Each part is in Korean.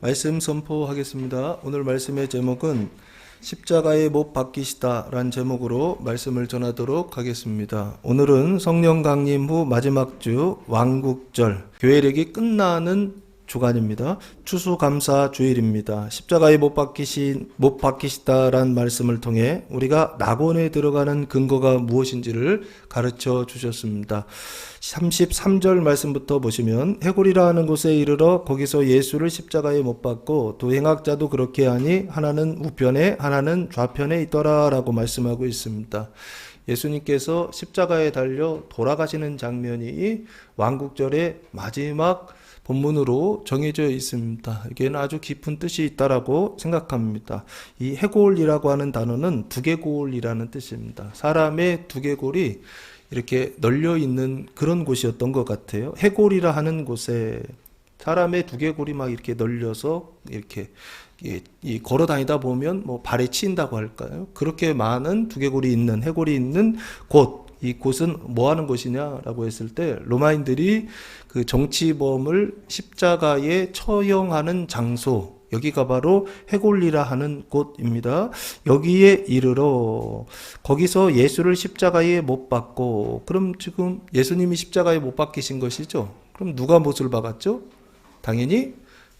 말씀 선포하겠습니다. 오늘 말씀의 제목은 십자가에 못 박히시다 라는 제목으로 말씀을 전하도록 하겠습니다. 오늘은 성령 강림 후 마지막 주 왕국절 교회력이 끝나는 주간입니다. 추수감사 주일입니다. 십자가에 못 박히시다라는 말씀을 통해 우리가 낙원에 들어가는 근거가 무엇인지를 가르쳐 주셨습니다. 33절 말씀부터 보시면 해골이라 하는 곳에 이르러 거기서 예수를 십자가에 못 박고 또 행악자도 그렇게 하니 하나는 우편에 하나는 좌편에 있더라 라고 말씀하고 있습니다. 예수님께서 십자가에 달려 돌아가시는 장면이 왕국절의 마지막 본문으로 정해져 있습니다. 여기에는 아주 깊은 뜻이 있다라고 생각합니다. 이 해골이라고 하는 단어는 두개골이라는 뜻입니다. 사람의 두개골이 이렇게 널려 있는 그런 곳이었던 것 같아요. 해골이라 하는 곳에 사람의 두개골이 막 이렇게 널려서 이렇게 걸어 다니다 보면 뭐 발에 치인다고 할까요? 그렇게 많은 두개골이 있는 해골이 있는 곳. 이 곳은 뭐 하는 곳이냐라고 했을 때 로마인들이 그 정치범을 십자가에 처형하는 장소, 여기가 바로 해골리라 하는 곳입니다. 여기에 이르러 거기서 예수를 십자가에 못 박고, 그럼 지금 예수님이 십자가에 못 박히신 것이죠. 그럼 누가 못을 박았죠? 당연히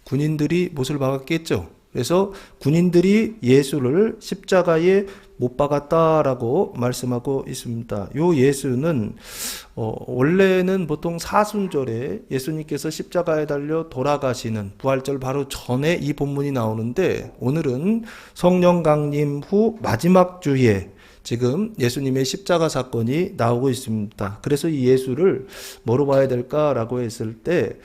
군인들이 못을 박았겠죠. 그래서 군인들이 예수를 십자가에 못 박았다라고 말씀하고 있습니다. 요 예수는 원래는 보통 사순절에 예수님께서 십자가에 달려 돌아가시는 부활절 바로 전에 이 본문이 나오는데, 오늘은 성령 강림 후 마지막 주에 지금 예수님의 십자가 사건이 나오고 있습니다. 그래서 이 예수를 뭐로 봐야 될까라고 했을 때,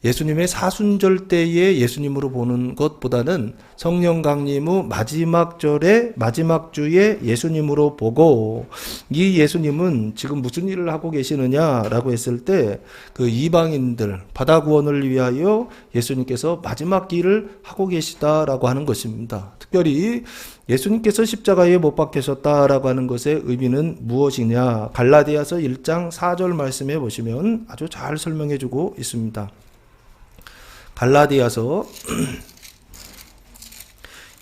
예수님의 사순절 때에 예수님으로 보는 것보다는 성령 강림 후 마지막 절에 마지막 주에 예수님으로 보고, 이 예수님은 지금 무슨 일을 하고 계시느냐라고 했을 때 그 이방인들 바다 구원을 위하여 예수님께서 마지막 일을 하고 계시다라고 하는 것입니다. 특별히 예수님께서 십자가에 못 박히셨다라고 하는 것의 의미는 무엇이냐, 갈라디아서 1장 4절 말씀해 보시면 아주 잘 설명해 주고 있습니다. 갈라디아서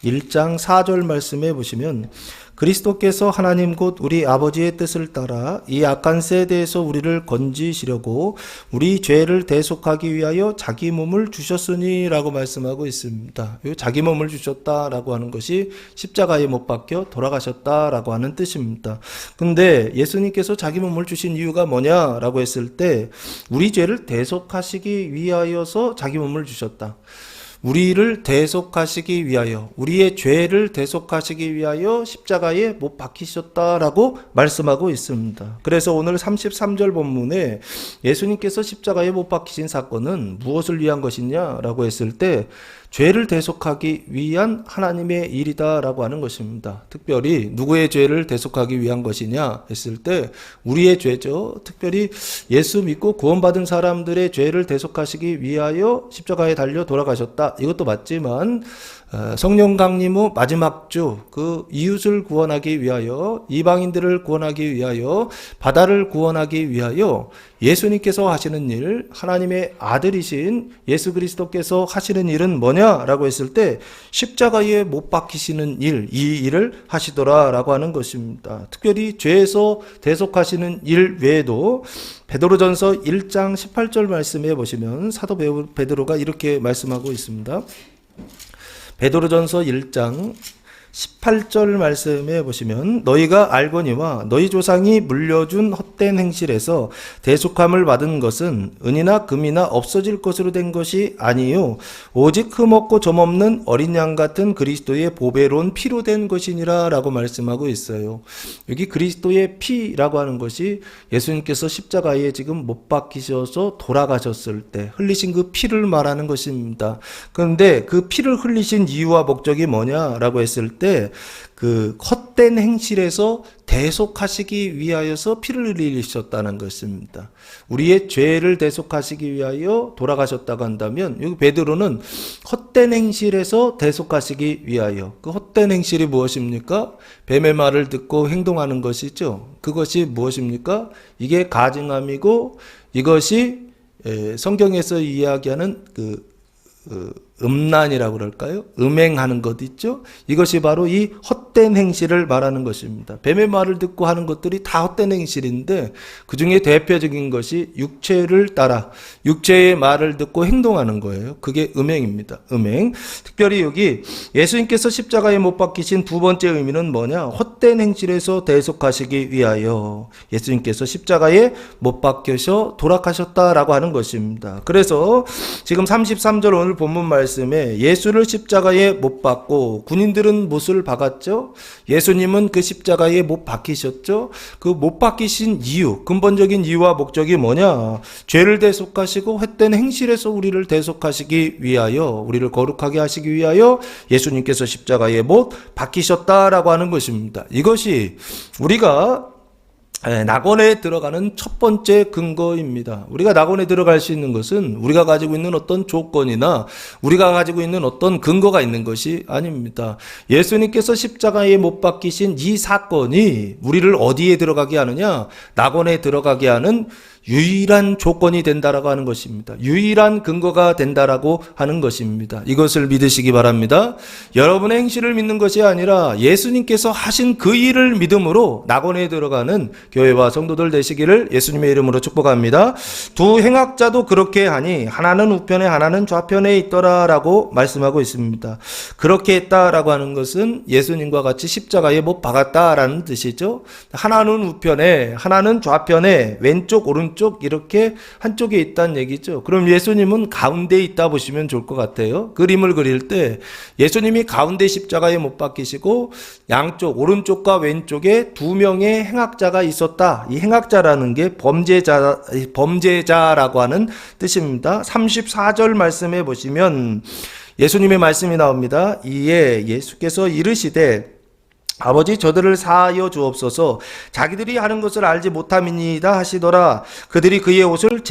1장 4절 말씀에 보시면, 그리스도께서 하나님 곧 우리 아버지의 뜻을 따라 이 악한 세대에서 우리를 건지시려고 우리 죄를 대속하기 위하여 자기 몸을 주셨으니 라고 말씀하고 있습니다. 자기 몸을 주셨다라고 하는 것이 십자가에 못 박혀 돌아가셨다라고 하는 뜻입니다. 근데 예수님께서 자기 몸을 주신 이유가 뭐냐라고 했을 때, 우리 죄를 대속하시기 위하여서 자기 몸을 주셨다. 우리를 대속하시기 위하여, 우리의 죄를 대속하시기 위하여 십자가에 못 박히셨다라고 말씀하고 있습니다. 그래서 오늘 33절 본문에 예수님께서 십자가에 못 박히신 사건은 무엇을 위한 것이냐라고 했을 때, 죄를 대속하기 위한 하나님의 일이다라고 하는 것입니다. 특별히 누구의 죄를 대속하기 위한 것이냐 했을 때 우리의 죄죠. 특별히 예수 믿고 구원받은 사람들의 죄를 대속하시기 위하여 십자가에 달려 돌아가셨다. 이것도 맞지만 성령 강림 후 마지막 주 그 이웃을 구원하기 위하여, 이방인들을 구원하기 위하여, 바다를 구원하기 위하여 예수님께서 하시는 일, 하나님의 아들이신 예수 그리스도께서 하시는 일은 뭐냐라고 했을 때 십자가에 못 박히시는 일, 이 일을 하시더라라고 하는 것입니다. 특별히 죄에서 대속하시는 일 외에도 베드로전서 1장 18절 말씀해 보시면 사도 베드로가 이렇게 말씀하고 있습니다. 베드로전서 1장 18절 말씀에 보시면, 너희가 알거니와 너희 조상이 물려준 헛된 행실에서 대속함을 받은 것은 은이나 금이나 없어질 것으로 된 것이 아니요 오직 흠없고 점없는 어린 양 같은 그리스도의 보배로운 피로 된 것이니라 라고 말씀하고 있어요. 여기 그리스도의 피라고 하는 것이 예수님께서 십자가에 지금 못 박히셔서 돌아가셨을 때 흘리신 그 피를 말하는 것입니다. 그런데 그 피를 흘리신 이유와 목적이 뭐냐라고 했을 때, 그 헛된 행실에서 대속하시기 위하여서 피를 흘리셨다는 것입니다. 우리의 죄를 대속하시기 위하여 돌아가셨다고 한다면, 여기 베드로는 헛된 행실에서 대속하시기 위하여, 그 헛된 행실이 무엇입니까? 뱀의 말을 듣고 행동하는 것이죠. 그것이 무엇입니까? 이게 가증함이고, 이것이 성경에서 이야기하는 음란이라고 그럴까요? 음행하는 것 있죠? 이것이 바로 이 헛된 행실을 말하는 것입니다. 뱀의 말을 듣고 하는 것들이 다 헛된 행실인데 그 중에 대표적인 것이 육체를 따라 육체의 말을 듣고 행동하는 거예요. 그게 음행입니다. 음행. 특별히 여기 예수님께서 십자가에 못 박히신 두 번째 의미는 뭐냐? 헛된 행실에서 대속하시기 위하여 예수님께서 십자가에 못 박혀서 돌아가셨다라고 하는 것입니다. 그래서 지금 33절 오늘 본문 말씀에 예수를 십자가에 못 박고 군인들은 못을 박았죠. 예수님은 그 십자가에 못 박히셨죠. 그 못 박히신 이유, 근본적인 이유와 목적이 뭐냐? 죄를 대속하시고 헛된 행실에서 우리를 대속하시기 위하여, 우리를 거룩하게 하시기 위하여 예수님께서 십자가에 못 박히셨다라고 하는 것입니다. 이것이 우리가 낙원에 들어가는 첫 번째 근거입니다. 우리가 낙원에 들어갈 수 있는 것은 우리가 가지고 있는 어떤 조건이나 우리가 가지고 있는 어떤 근거가 있는 것이 아닙니다. 예수님께서 십자가에 못 박히신 이 사건이 우리를 어디에 들어가게 하느냐? 낙원에 들어가게 하는 유일한 조건이 된다라고 하는 것입니다. 유일한 근거가 된다라고 하는 것입니다. 이것을 믿으시기 바랍니다. 여러분의 행실을 믿는 것이 아니라 예수님께서 하신 그 일을 믿음으로 낙원에 들어가는 교회와 성도들 되시기를 예수님의 이름으로 축복합니다. 두 행악자도 그렇게 하니 하나는 우편에 하나는 좌편에 있더라라고 말씀하고 있습니다. 그렇게 했다라고 하는 것은 예수님과 같이 십자가에 못 박았다라는 뜻이죠. 하나는 우편에 하나는 좌편에 왼쪽 오른쪽 이렇게 한쪽에 있다는 얘기죠. 그럼 예수님은 가운데에 있다 보시면 좋을 것 같아요. 그림을 그릴 때 예수님이 가운데 십자가에 못 박히시고 양쪽 오른쪽과 왼쪽에 두 명의 행악자가 있었다. 이 행악자라는 게 범죄자라고 하는 뜻입니다. 34절 말씀해 보시면 예수님의 말씀이 나옵니다. 이에 예수께서 이르시되 아버지 저들을 사하여 주옵소서. 자기들이 하는 것을 알지 못함이니이다 하시더라. 그들이 그의 옷을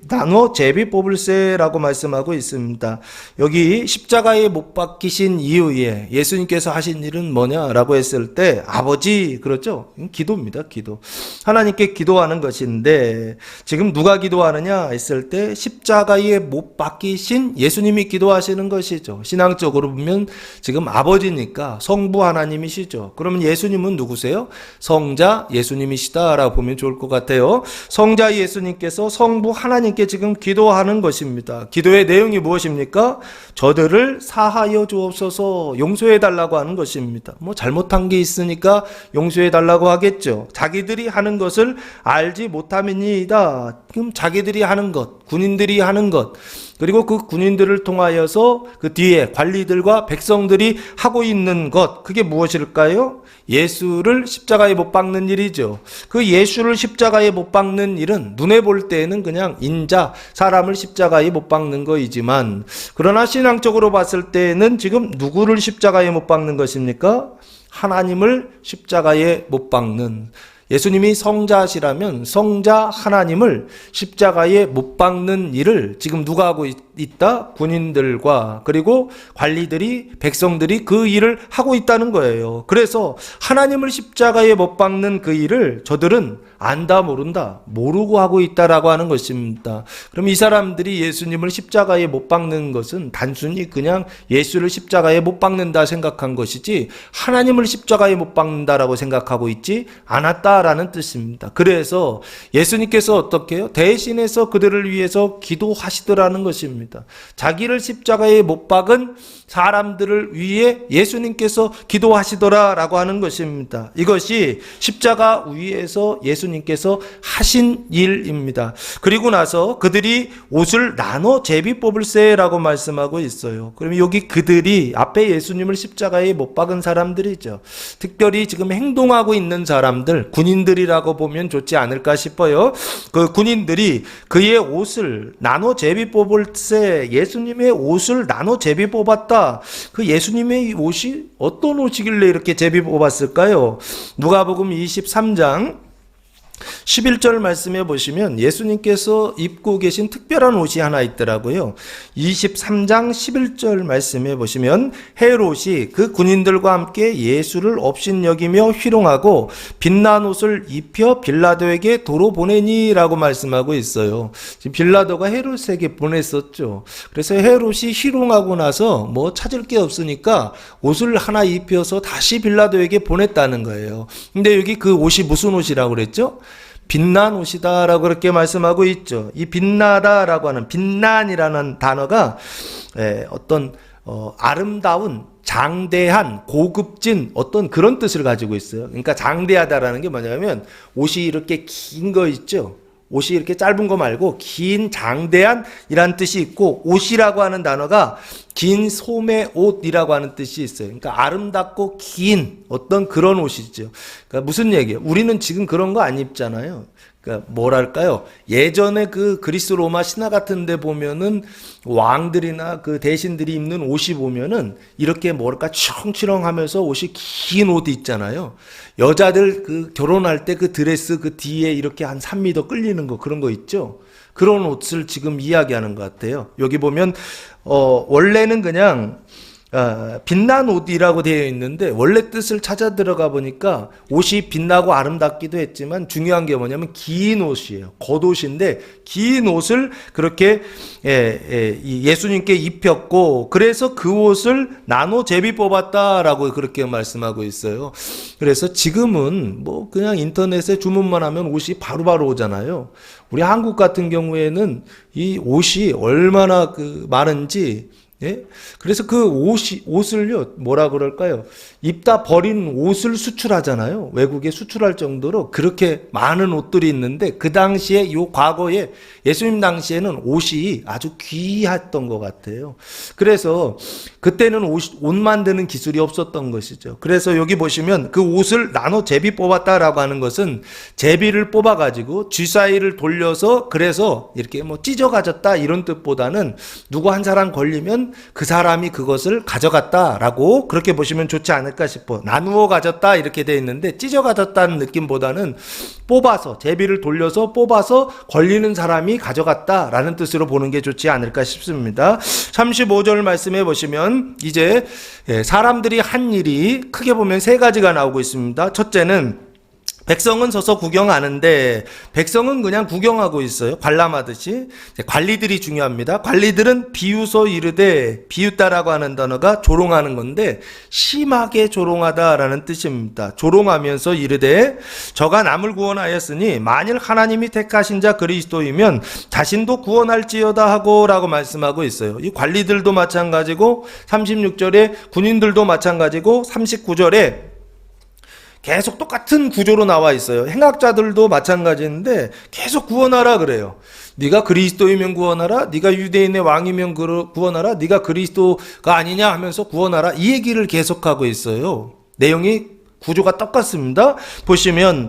나눠 제비 뽑을세라고 말씀하고 있습니다. 여기 십자가에 못 박히신 이후에 예수님께서 하신 일은 뭐냐라고 했을 때 아버지, 그렇죠? 기도입니다. 기도. 하나님께 기도하는 것인데 지금 누가 기도하느냐 했을 때 십자가에 못 박히신 예수님이 기도하시는 것이죠. 신앙적으로 보면 지금 아버지니까 성부 하나님이시죠. 그러면 예수님은 누구세요? 성자 예수님이시다라고 보면 좋을 것 같아요. 성자 예수님께서 성부 하나님 지금 기도하는 것입니다. 기도의 내용이 무엇입니까? 저들을 사하여 주옵소서, 용서해 달라고 하는 것입니다. 뭐 잘못한 게 있으니까 용서해 달라고 하겠죠. 자기들이 하는 것을 알지 못함이니이다. 그럼 자기들이 하는 것, 군인들이 하는 것, 그리고 그 군인들을 통하여서 그 뒤에 관리들과 백성들이 하고 있는 것, 그게 무엇일까요? 예수를 십자가에 못 박는 일이죠. 그 예수를 십자가에 못 박는 일은 눈에 볼 때에는 그냥 인자, 사람을 십자가에 못 박는 거이지만 그러나 신앙적으로 봤을 때에는 지금 누구를 십자가에 못 박는 것입니까? 하나님을 십자가에 못 박는, 예수님이 성자시라면 성자 하나님을 십자가에 못 박는 일을 지금 누가 하고 있다? 군인들과 그리고 관리들이, 백성들이 그 일을 하고 있다는 거예요. 그래서 하나님을 십자가에 못 박는 그 일을 저들은 안다 모른다, 모르고 하고 있다라고 하는 것입니다. 그럼 이 사람들이 예수님을 십자가에 못 박는 것은 단순히 그냥 예수를 십자가에 못 박는다 생각한 것이지 하나님을 십자가에 못 박는다라고 생각하고 있지 않았다라는 뜻입니다. 그래서 예수님께서 어떻게 해요? 대신해서 그들을 위해서 기도하시더라는 것입니다. 자기를 십자가에 못 박은 사람들을 위해 예수님께서 기도하시더라라고 하는 것입니다. 이것이 십자가 위에서 예수님께서 하신 일입니다. 그리고 나서 그들이 옷을 나눠 제비 뽑을세라고 말씀하고 있어요. 그러면 여기 그들이 앞에 예수님을 십자가에 못 박은 사람들이죠. 특별히 지금 행동하고 있는 사람들, 군인들이라고 보면 좋지 않을까 싶어요. 그 군인들이 그의 옷을 나눠 제비 뽑을세, 예수님의 옷을 나눠 제비 뽑았다. 그 예수님의 옷이 어떤 옷이길래 이렇게 제비 뽑았을까요? 누가복음 23장 11절 말씀해 보시면 예수님께서 입고 계신 특별한 옷이 하나 있더라고요. 23장 11절 말씀해 보시면 헤롯이 그 군인들과 함께 예수를 업신여기며 희롱하고 빛난 옷을 입혀 빌라도에게 도로 보내니라고 말씀하고 있어요. 지금 빌라도가 헤롯에게 보냈었죠. 그래서 헤롯이 희롱하고 나서 뭐 찾을 게 없으니까 옷을 하나 입혀서 다시 빌라도에게 보냈다는 거예요. 근데 여기 그 옷이 무슨 옷이라고 그랬죠? 빛난 옷이다라고 그렇게 말씀하고 있죠. 이 빛나다라고 하는 빛난이라는 단어가 어떤 아름다운, 장대한, 고급진 어떤 그런 뜻을 가지고 있어요. 그러니까 장대하다라는 게 뭐냐면 옷이 이렇게 긴 거 있죠. 옷이 이렇게 짧은 거 말고 긴 장대한 이란 뜻이 있고, 옷이라고 하는 단어가 긴 소매 옷이라고 하는 뜻이 있어요. 그러니까 아름답고 긴 어떤 그런 옷이죠. 그러니까 무슨 얘기예요? 우리는 지금 그런 거 안 입잖아요. 그러니까 뭐랄까요? 예전에 그 그리스 로마 신화 같은 데 보면은 왕들이나 그 대신들이 입는 옷이 보면은 이렇게 뭐랄까 치렁치렁하면서 옷이 긴 옷이 있잖아요. 여자들 그 결혼할 때 그 드레스 그 뒤에 이렇게 한 3m 끌리는 거, 그런 거 있죠. 그런 옷을 지금 이야기하는 것 같아요. 여기 보면 원래는 그냥 빛난 옷이라고 되어 있는데 원래 뜻을 찾아 들어가 보니까 옷이 빛나고 아름답기도 했지만 중요한 게 뭐냐면 긴 옷이에요. 겉옷인데 긴 옷을 그렇게 예수님께 입혔고, 그래서 그 옷을 나눠 제비 뽑았다라고 그렇게 말씀하고 있어요. 그래서 지금은 뭐 그냥 인터넷에 주문만 하면 옷이 바로바로 오잖아요. 우리 한국 같은 경우에는 이 옷이 얼마나 많은지, 예? 그래서 그 옷을요, 뭐라 그럴까요? 입다 버린 옷을 수출하잖아요. 외국에 수출할 정도로 그렇게 많은 옷들이 있는데, 그 당시에, 과거에, 예수님 당시에는 옷이 아주 귀했던 것 같아요. 그래서 그때는 옷 만드는 기술이 없었던 것이죠. 그래서 여기 보시면 그 옷을 나눠 제비 뽑았다라고 하는 것은 제비를 뽑아가지고 쥐사이를 돌려서, 그래서 이렇게 뭐 찢어 가졌다 이런 뜻보다는 누구 한 사람 걸리면 그 사람이 그것을 가져갔다라고 그렇게 보시면 좋지 않을까 싶어. 나누어 가졌다 이렇게 돼 있는데 찢어 가졌다는 느낌보다는 뽑아서, 제비를 돌려서 뽑아서 걸리는 사람이 가져갔다라는 뜻으로 보는 게 좋지 않을까 싶습니다. 35절 말씀해 보시면 이제 사람들이 한 일이 크게 보면 세 가지가 나오고 있습니다. 첫째는 백성은 서서 구경하는데, 백성은 그냥 구경하고 있어요. 관람하듯이. 관리들이 중요합니다. 관리들은 비웃어 이르되, 비웃다라고 하는 단어가 조롱하는 건데 심하게 조롱하다라는 뜻입니다. 조롱하면서 이르되 저가 남을 구원하였으니 만일 하나님이 택하신 자 그리스도이면 자신도 구원할지어다 하고 라고 말씀하고 있어요. 이 관리들도 마찬가지고 36절에 군인들도 마찬가지고 39절에 계속 똑같은 구조로 나와 있어요. 행악자들도 마찬가지인데 계속 구원하라 그래요. 네가 그리스도이면 구원하라, 네가 유대인의 왕이면 구원하라, 네가 그리스도가 아니냐 하면서 구원하라, 이 얘기를 계속하고 있어요. 내용이 구조가 똑같습니다.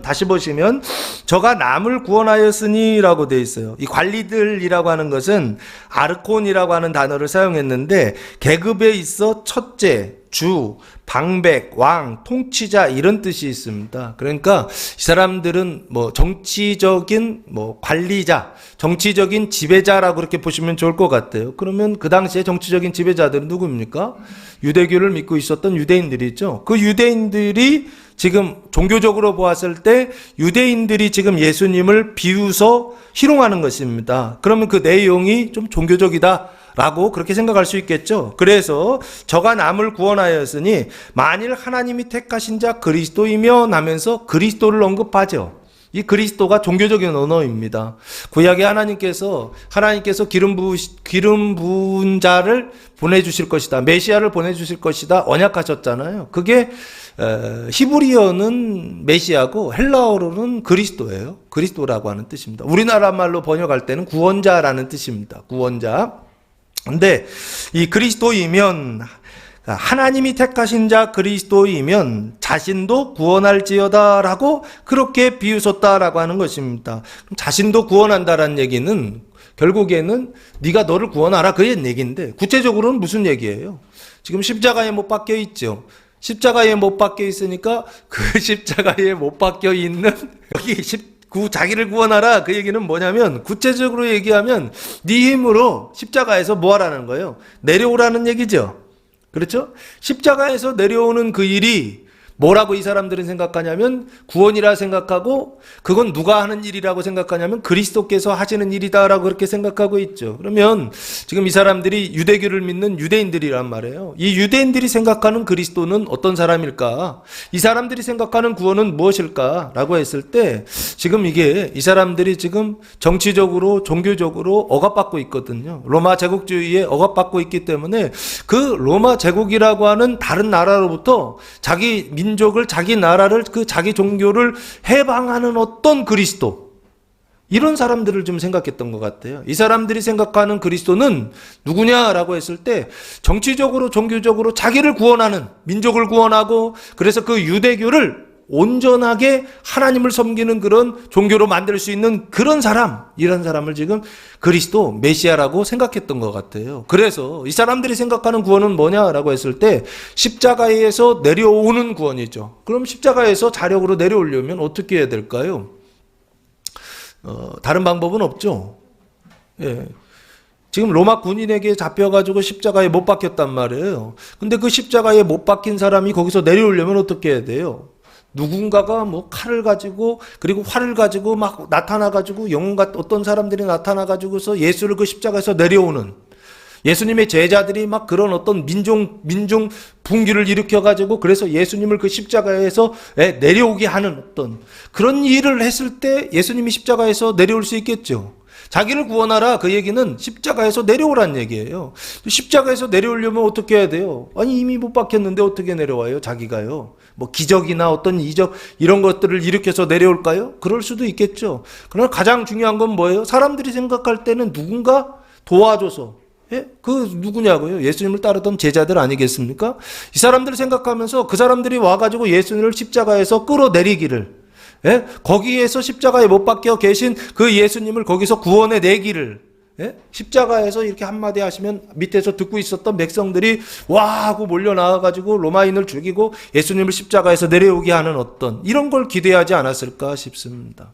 다시 보시면 저가 남을 구원하였으니 라고 되어 있어요. 이 관리들이라고 하는 것은 아르콘이라고 하는 단어를 사용했는데 계급에 있어 첫째, 주, 방백, 왕, 통치자 이런 뜻이 있습니다. 그러니까 이 사람들은 뭐 정치적인 관리자, 정치적인 지배자라고 그렇게 보시면 좋을 것 같아요. 그러면 그 당시에 정치적인 지배자들은 누구입니까? 유대교를 믿고 있었던 유대인들이죠. 그 유대인들이 지금 종교적으로 보았을 때 유대인들이 지금 예수님을 비웃어 희롱하는 것입니다. 그러면 그 내용이 좀 종교적이다 라고 그렇게 생각할 수 있겠죠. 그래서 저가 남을 구원하였으니 만일 하나님이 택하신 자 그리스도이면 하면서 그리스도를 언급하죠. 이 그리스도가 종교적인 언어입니다. 구약에 하나님께서 기름 부은 자를 보내주실 것이다, 메시아를 보내주실 것이다 언약하셨잖아요. 그게 히브리어는 메시아고 헬라어로는 그리스도예요. 그리스도라고 하는 뜻입니다. 우리나라 말로 번역할 때는 구원자라는 뜻입니다. 구원자. 근데 이 그리스도이면, 하나님이 택하신 자 그리스도이면 자신도 구원할지어다 라고 그렇게 비웃었다라고 하는 것입니다. 자신도 구원한다라는 얘기는 결국에는 네가 너를 구원하라 그 얘기인데, 구체적으로는 무슨 얘기예요? 지금 십자가에 못 박혀 있죠. 십자가에 못 박혀 있으니까 그 십자가에 못 박혀 있는 여기 자기를 구원하라. 그 얘기는 뭐냐면 구체적으로 얘기하면 네 힘으로 십자가에서 뭐 하라는 거예요? 내려오라는 얘기죠. 그렇죠? 십자가에서 내려오는 그 일이 뭐라고 이 사람들은 생각하냐면 구원이라 생각하고 그건 누가 하는 일이라고 생각하냐면 그리스도께서 하시는 일이다라고 그렇게 생각하고 있죠. 그러면 지금 이 사람들이 유대교를 믿는 유대인들이란 말이에요. 이 유대인들이 생각하는 그리스도는 어떤 사람일까? 이 사람들이 생각하는 구원은 무엇일까? 라고 했을 때 지금 이게 이 사람들이 지금 정치적으로 종교적으로 억압받고 있거든요. 로마 제국주의에 억압받고 있기 때문에 그 로마 제국이라고 하는 다른 나라로부터 자기 민족을 자기 나라를 그 자기 종교를 해방하는 어떤 그리스도 이런 사람들을 좀 생각했던 것 같아요. 이 사람들이 생각하는 그리스도는 누구냐라고 했을 때 정치적으로 종교적으로 자기를 구원하는 민족을 구원하고 그래서 그 유대교를 온전하게 하나님을 섬기는 그런 종교로 만들 수 있는 그런 사람, 이런 사람을 지금 그리스도 메시아라고 생각했던 것 같아요. 그래서 이 사람들이 생각하는 구원은 뭐냐라고 했을 때 십자가에서 내려오는 구원이죠. 그럼 십자가에서 자력으로 내려오려면 어떻게 해야 될까요? 다른 방법은 없죠. 예. 지금 로마 군인에게 잡혀가지고 십자가에 못 박혔단 말이에요. 근데 그 십자가에 못 박힌 사람이 거기서 내려오려면 어떻게 해야 돼요? 누군가가 뭐 칼을 가지고 그리고 활을 가지고 막 나타나가지고 영웅 어떤 사람들이 나타나가지고서 예수를 그 십자가에서 내려오는 예수님의 제자들이 막 그런 어떤 민중 분기를 일으켜가지고 그래서 예수님을 그 십자가에서 내려오게 하는 어떤 그런 일을 했을 때 예수님이 십자가에서 내려올 수 있겠죠. 자기를 구원하라 그 얘기는 십자가에서 내려오란 얘기예요. 십자가에서 내려오려면 어떻게 해야 돼요? 아니 이미 못 박혔는데 어떻게 내려와요? 자기가요. 뭐 기적이나 어떤 이적 이런 것들을 일으켜서 내려올까요? 그럴 수도 있겠죠. 그러나 가장 중요한 건 뭐예요? 사람들이 생각할 때는 누군가 도와줘서 그 누구냐고요? 예수님을 따르던 제자들 아니겠습니까? 이 사람들을 생각하면서 그 사람들이 와가지고 예수님을 십자가에서 끌어내리기를 거기에서 십자가에 못 박혀 계신 그 예수님을 거기서 구원해 내기를 십자가에서 이렇게 한마디 하시면 밑에서 듣고 있었던 백성들이 와 하고 몰려 나와가지고 로마인을 죽이고 예수님을 십자가에서 내려오게 하는 어떤 이런 걸 기대하지 않았을까 싶습니다.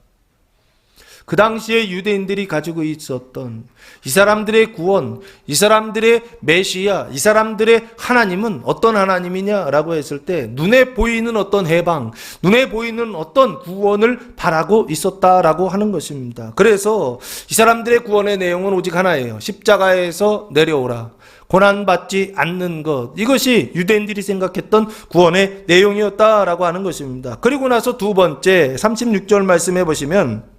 그 당시에 유대인들이 가지고 있었던 이 사람들의 구원, 이 사람들의 메시아, 이 사람들의 하나님은 어떤 하나님이냐라고 했을 때 눈에 보이는 어떤 해방, 눈에 보이는 어떤 구원을 바라고 있었다라고 하는 것입니다. 그래서 이 사람들의 구원의 내용은 오직 하나예요. 십자가에서 내려오라. 고난받지 않는 것. 이것이 유대인들이 생각했던 구원의 내용이었다라고 하는 것입니다. 그리고 나서 두 번째 36절 말씀해 보시면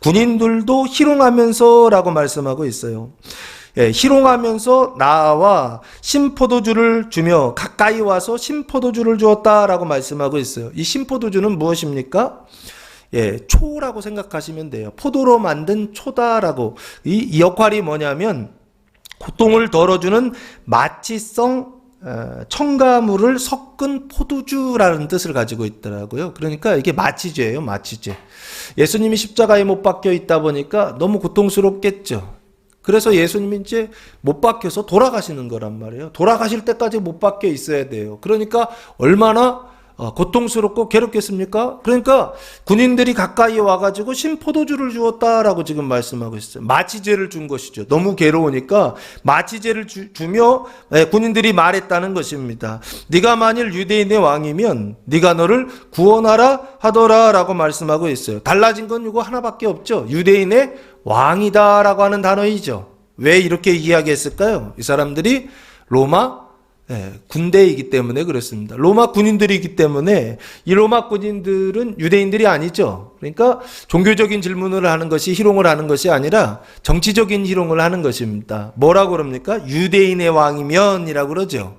군인들도 희롱하면서 라고 말씀하고 있어요. 희롱하면서 나와 신포도주를 주며 가까이 와서 신포도주를 주었다라고 말씀하고 있어요. 이 신포도주는 무엇입니까? 초라고 생각하시면 돼요. 포도로 만든 초다라고. 이 역할이 뭐냐면 고통을 덜어주는 마취성 첨가물을 섞은 포도주라는 뜻을 가지고 있더라고요. 그러니까 이게 마취제예요, 마취제. 예수님이 십자가에 못 박혀 있다 보니까 너무 고통스럽겠죠. 그래서 예수님이 이제 못 박혀서 돌아가시는 거란 말이에요. 돌아가실 때까지 못 박혀 있어야 돼요. 그러니까 얼마나 고통스럽고 괴롭겠습니까? 그러니까 군인들이 가까이 와가지고 신포도주를 주었다라고 지금 말씀하고 있어요. 마취제를 준 것이죠. 너무 괴로우니까 마취제를 주며 군인들이 말했다는 것입니다. 네가 만일 유대인의 왕이면 네가 너를 구원하라 하더라라고 말씀하고 있어요. 달라진 건 이거 하나밖에 없죠. 유대인의 왕이다라고 하는 단어이죠. 왜 이렇게 이야기했을까요? 이 사람들이 로마 군대이기 때문에 그렇습니다. 로마 군인들이기 때문에 이 로마 군인들은 유대인들이 아니죠. 그러니까 종교적인 질문을 하는 것이 희롱을 하는 것이 아니라 정치적인 희롱을 하는 것입니다. 뭐라고 그럽니까? 유대인의 왕이면이라고 그러죠.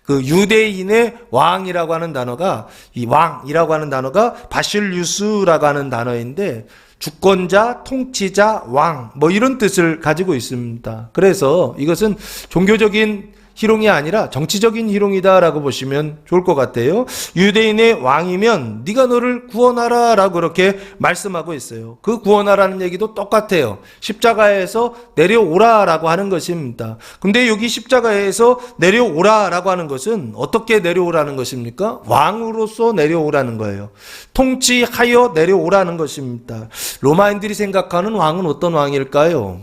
그 유대인의 왕이라고 하는 단어가 이 왕이라고 하는 단어가 바실류스라고 하는 단어인데 주권자, 통치자, 왕 뭐 이런 뜻을 가지고 있습니다. 그래서 이것은 종교적인 희롱이 아니라 정치적인 희롱이다라고 보시면 좋을 것 같아요. 유대인의 왕이면 네가 너를 구원하라라고 그렇게 말씀하고 있어요. 그 구원하라는 얘기도 똑같아요. 십자가에서 내려오라라고 하는 것입니다. 근데 여기 십자가에서 내려오라라고 하는 것은 어떻게 내려오라는 것입니까? 왕으로서 내려오라는 거예요. 통치하여 내려오라는 것입니다. 로마인들이 생각하는 왕은 어떤 왕일까요?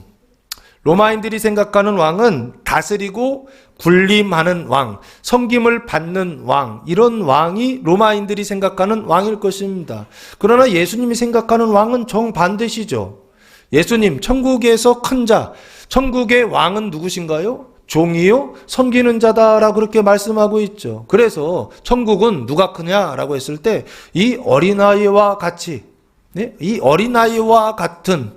로마인들이 생각하는 왕은 다스리고 군림하는 왕, 섬김을 받는 왕, 이런 왕이 로마인들이 생각하는 왕일 것입니다. 그러나 예수님이 생각하는 왕은 정반대시죠. 예수님, 천국에서 큰 자, 천국의 왕은 누구신가요? 종이요? 섬기는 자다라고 그렇게 말씀하고 있죠. 그래서 천국은 누가 크냐라고 했을 때 이 어린아이와 같이, 이 어린아이와 같은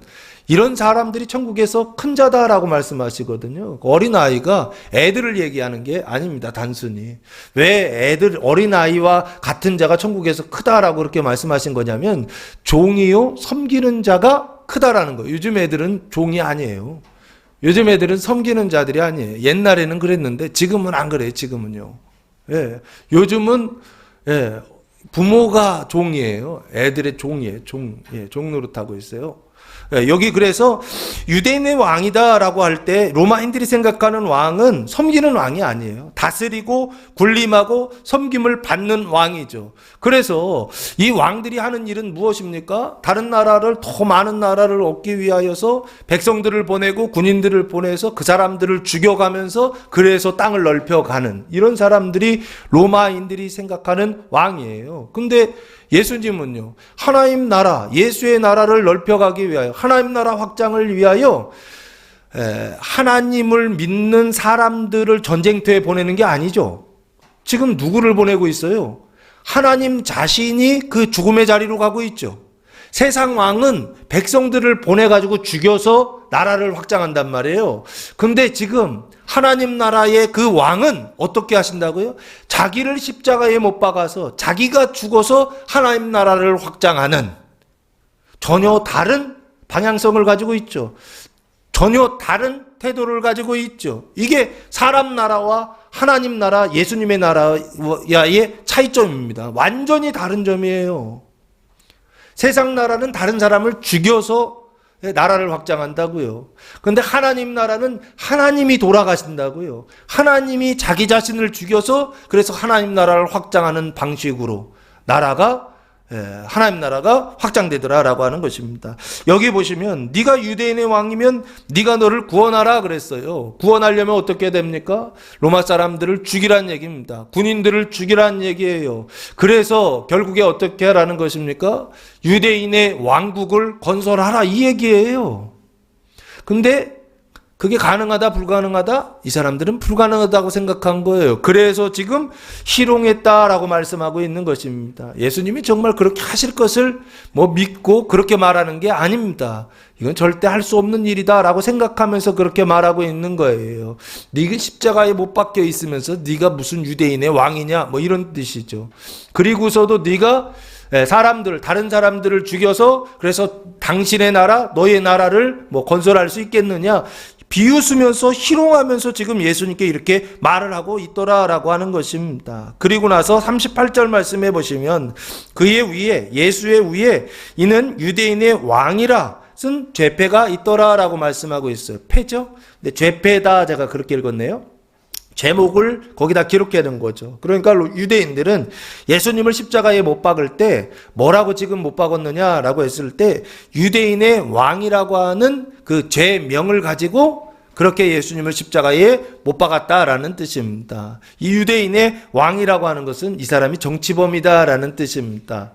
이런 사람들이 천국에서 큰 자다라고 말씀하시거든요. 어린아이가 애들을 얘기하는 게 아닙니다. 단순히. 왜 어린아이와 같은 자가 천국에서 크다라고 그렇게 말씀하신 거냐면 종이요 섬기는 자가 크다라는 거예요. 요즘 애들은 종이 아니에요. 요즘 애들은 섬기는 자들이 아니에요. 옛날에는 그랬는데 지금은 안 그래요. 지금은요. 예. 요즘은 부모가 종이에요. 애들의 종이에요. 종 노릇하고 있어요. 여기 그래서 유대인의 왕이다라고 할 때 로마인들이 생각하는 왕은 섬기는 왕이 아니에요. 다스리고 군림하고 섬김을 받는 왕이죠. 그래서 이 왕들이 하는 일은 무엇입니까? 다른 나라를, 더 많은 나라를 얻기 위하여서 백성들을 보내고 군인들을 보내서 그 사람들을 죽여가면서 그래서 땅을 넓혀가는 이런 사람들이 로마인들이 생각하는 왕이에요. 근데 예수님은요, 하나님 나라, 예수의 나라를 넓혀가기 위하여, 하나님 나라 확장을 위하여 하나님을 믿는 사람들을 전쟁터에 보내는 게 아니죠. 지금 누구를 보내고 있어요? 하나님 자신이 그 죽음의 자리로 가고 있죠. 세상 왕은 백성들을 보내가지고 죽여서 나라를 확장한단 말이에요. 근데 지금 하나님 나라의 그 왕은 어떻게 하신다고요? 자기를 십자가에 못 박아서 자기가 죽어서 하나님 나라를 확장하는 전혀 다른 방향성을 가지고 있죠. 전혀 다른 태도를 가지고 있죠. 이게 사람 나라와 하나님 나라, 예수님의 나라의 차이점입니다. 완전히 다른 점이에요. 세상 나라는 다른 사람을 죽여서 나라를 확장한다고요. 그런데 하나님 나라는 하나님이 돌아가신다고요. 하나님이 자기 자신을 죽여서 그래서 하나님 나라를 확장하는 방식으로 하나님 나라가 확장되더라라고 하는 것입니다. 여기 보시면 네가 유대인의 왕이면 네가 너를 구원하라 그랬어요. 구원하려면 어떻게 됩니까? 로마 사람들을 죽이란 얘기입니다. 군인들을 죽이란 얘기예요. 그래서 결국에 어떻게 하라는 것입니까? 유대인의 왕국을 건설하라 이 얘기예요. 근데 그게 가능하다 불가능하다? 이 사람들은 불가능하다고 생각한 거예요. 그래서 지금 희롱했다라고 말씀하고 있는 것입니다. 예수님이 정말 그렇게 하실 것을 믿고 그렇게 말하는 게 아닙니다. 이건 절대 할 수 없는 일이다라고 생각하면서 그렇게 말하고 있는 거예요. 네가 십자가에 못 박혀 있으면서 네가 무슨 유대인의 왕이냐 이런 뜻이죠. 그리고서도 네가 다른 사람들을 죽여서 그래서 당신의 나라, 너의 나라를 건설할 수 있겠느냐? 비웃으면서 희롱하면서 지금 예수님께 이렇게 말을 하고 있더라라고 하는 것입니다. 그리고 나서 38절 말씀해 보시면 그의 위에, 예수의 위에 이는 유대인의 왕이라 쓴 죄패가 있더라라고 말씀하고 있어요. 패죠? 근데 죄패다 제가 그렇게 읽었네요. 제목을 거기다 기록해 놓은 거죠. 그러니까 유대인들은 예수님을 십자가에 못 박을 때 뭐라고 지금 못 박았느냐라고 했을 때 유대인의 왕이라고 하는 그 죄명을 가지고 그렇게 예수님을 십자가에 못 박았다라는 뜻입니다. 이 유대인의 왕이라고 하는 것은 이 사람이 정치범이다라는 뜻입니다.